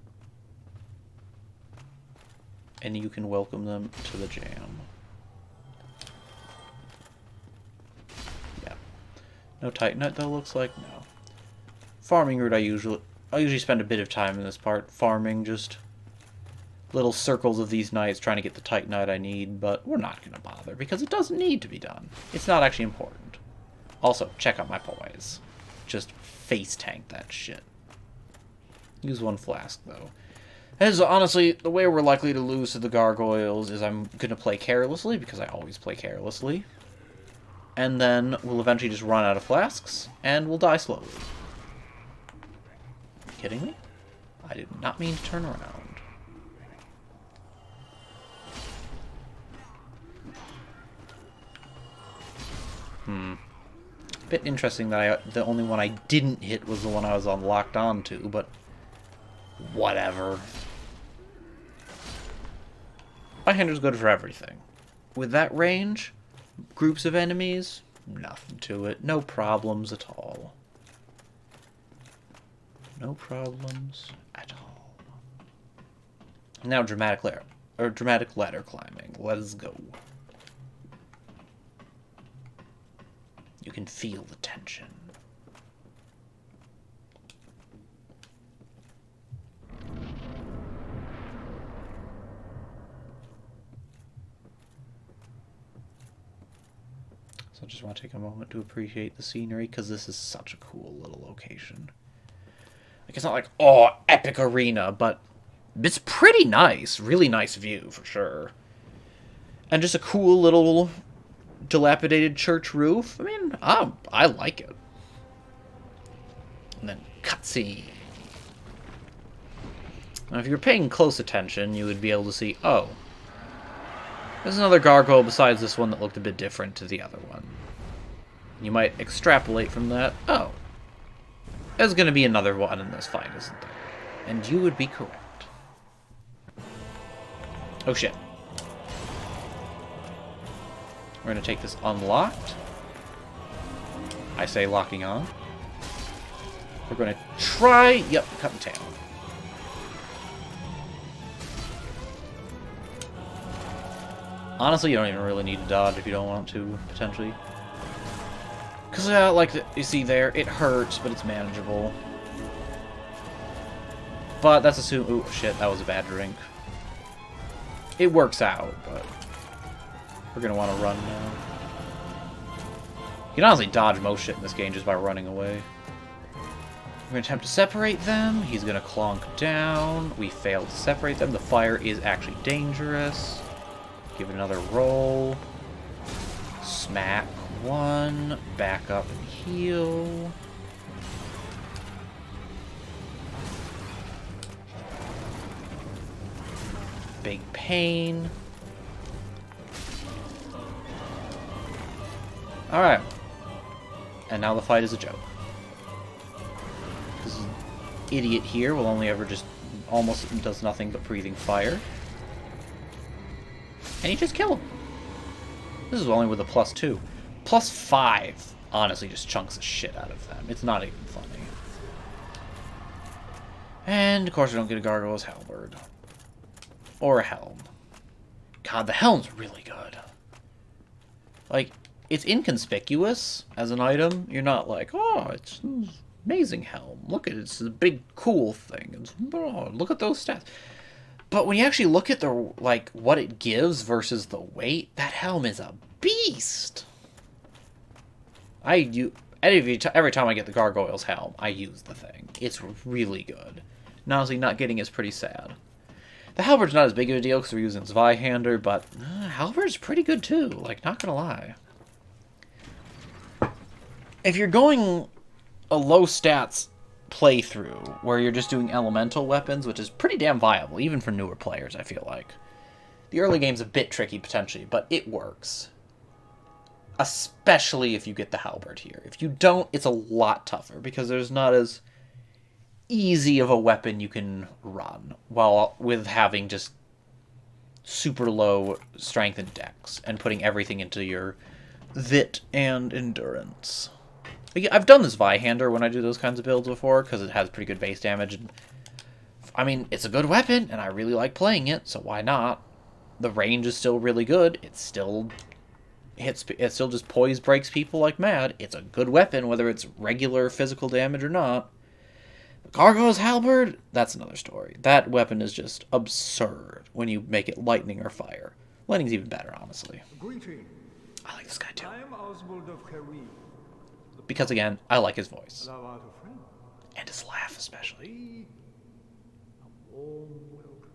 And you can welcome them to the jam. Yeah. No Titanite, though, looks like? No. Farming route, I usually spend a bit of time in this part farming just little circles of these knights trying to get the Titanite I need, but we're not going to bother because it doesn't need to be done. It's not actually important. Also, check out my poise. Just face tank that shit. Use 1 flask, though. As honestly, the way we're likely to lose to the gargoyles is I'm going to play carelessly, because I always play carelessly. And then we'll eventually just run out of flasks, and we'll die slowly. Kidding me? I did not mean to turn around. Bit interesting that the only one I didn't hit was the one I was locked on to, but whatever. My hander's good for everything. With that range, groups of enemies, nothing to it. No problems at all. No problems at all. Now dramatic ladder climbing. Let's go. You can feel the tension. So I just want to take a moment to appreciate the scenery, because this is such a cool little location. Like, it's not like, oh, epic arena, but it's pretty nice. Really nice view, for sure. And just a cool little dilapidated church roof. I mean, I like it. And then cutscene. Now, if you're paying close attention, you would be able to see, oh, there's another gargoyle besides this one that looked a bit different to the other one. You might extrapolate from that, oh, there's going to be another one in this fight, isn't there? And you would be correct. Oh shit. We're going to take this unlocked. I say locking on. We're going to try, yep, cut and tail. Honestly, you don't even really need to dodge if you don't want to, potentially. Because, like you see there, it hurts, but it's manageable. But that's assumed... Ooh, shit, that was a bad drink. It works out, but... We're going to want to run now. You can honestly dodge most shit in this game just by running away. We're going to attempt to separate them. He's going to clonk down. We failed to separate them. The fire is actually dangerous. Give it another roll. Smack one. Back up and heal. Big pain. Alright. And now the fight is a joke. This idiot here will only ever just almost does nothing but breathing fire. And you just kill him. This is only with a +2. +5 honestly just chunks the shit out of them. It's not even funny. And of course we don't get a Gargoyle's Halberd. Or a helm. God, the helm's really good. Like, it's inconspicuous as an item. You're not like, oh, it's an amazing helm. Look at it. It's a big, cool thing. It's, oh, look at those stats. But when you actually look at the like what it gives versus the weight, that helm is a beast. Every time I get the Gargoyle's helm, I use the thing. It's really good. And honestly, not getting is pretty sad. The Halberd's not as big of a deal because we're using Zweihander, but Halberd's pretty good too. Like, not gonna lie. If you're going a low stats playthrough where you're just doing elemental weapons, which is pretty damn viable, even for newer players, I feel like. The early game's a bit tricky, potentially, but it works. Especially if you get the Halberd here. If you don't, it's a lot tougher, because there's not as easy of a weapon you can run, while with having just super low strength and dex, and putting everything into your Vit and Endurance. I've done this Zweihander when I do those kinds of builds before, because it has pretty good base damage. And, I mean, it's a good weapon, and I really like playing it, so why not? The range is still really good. It still just poise breaks people like mad. It's a good weapon, whether it's regular physical damage or not. Gargoyle's Halberd, that's another story. That weapon is just absurd when you make it lightning or fire. Lightning's even better, honestly. Greetings. I like this guy too. I am Oswald of Career. Because again, I like his voice. Thou art a friend. And his laugh especially. Thee, a warm welcome.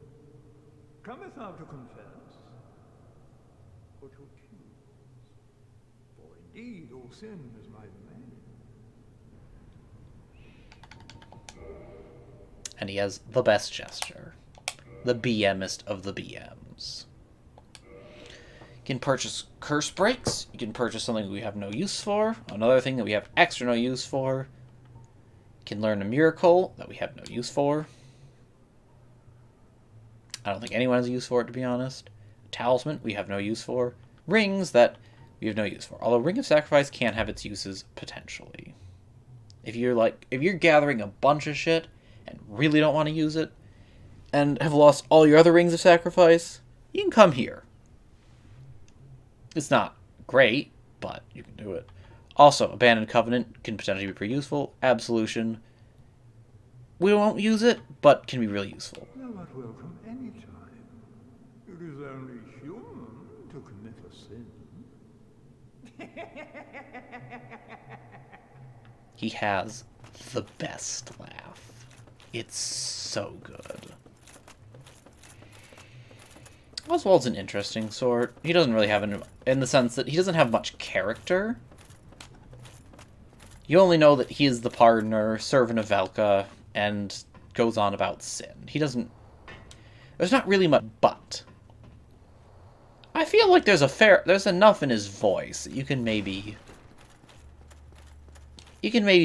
Cometh thou to confess, or to accuse? For indeed all sin is my domain. And he has the best gesture. The BMist of the BMs. You can purchase curse breaks. You can purchase something we have no use for. Another thing that we have extra no use for. You can learn a miracle that we have no use for. I don't think anyone has a use for it, to be honest. A talisman we have no use for. Rings that we have no use for. Although Ring of Sacrifice can have its uses potentially. If you're gathering a bunch of shit and really don't want to use it, and have lost all your other Rings of Sacrifice, you can come here. It's not great, but you can do it. Also, Abandoned Covenant can potentially be pretty useful. Absolution, we won't use it, but can be really useful. Thou art welcome any time. It is only human to commit a sin. He has the best laugh. It's so good. Oswald's an interesting sort. He doesn't really have in the sense that he doesn't have much character. You only know that he is the pardoner, servant of Velka, and goes on about sin. He doesn't... There's not really much but. I feel like there's enough in his voice that you can maybe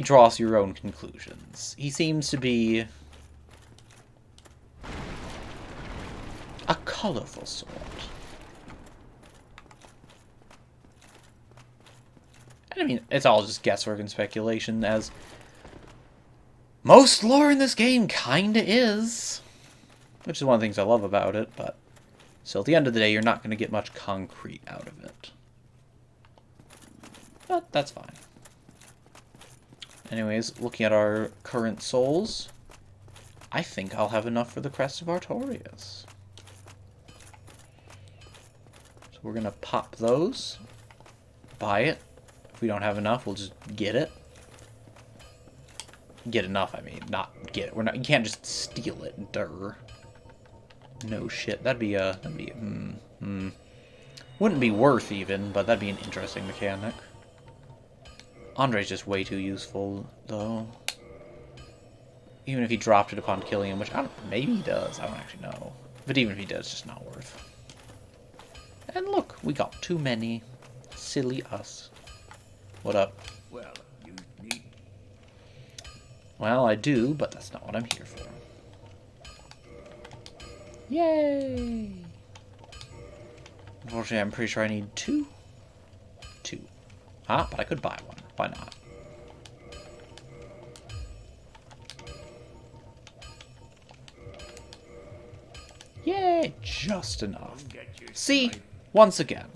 draw your own conclusions. He seems to be a colorful sort. And I mean, it's all just guesswork and speculation, as most lore in this game kinda is. Which is one of the things I love about it, but So at the end of the day, you're not going to get much concrete out of it. But that's fine. Anyways, looking at our current souls, I think I'll have enough for the Crest of Artorias. So we're going to pop those. Buy it. If we don't have enough, we'll just get it. Get enough, I mean, not get it. You can't just steal it, durr. No shit, that'd be wouldn't be worth even, but that'd be an interesting mechanic. Andre's just way too useful, though. Even if he dropped it upon killing him, which I don't, maybe he does, I don't actually know. But even if he does, it's just not worth. And look, we got too many. Silly us. What up? Well, you need... Well, I do, but that's not what I'm here for. Yay! Unfortunately, I'm pretty sure I need two. Ah, but I could buy one. Why not? Yay! Just enough. See? Once again.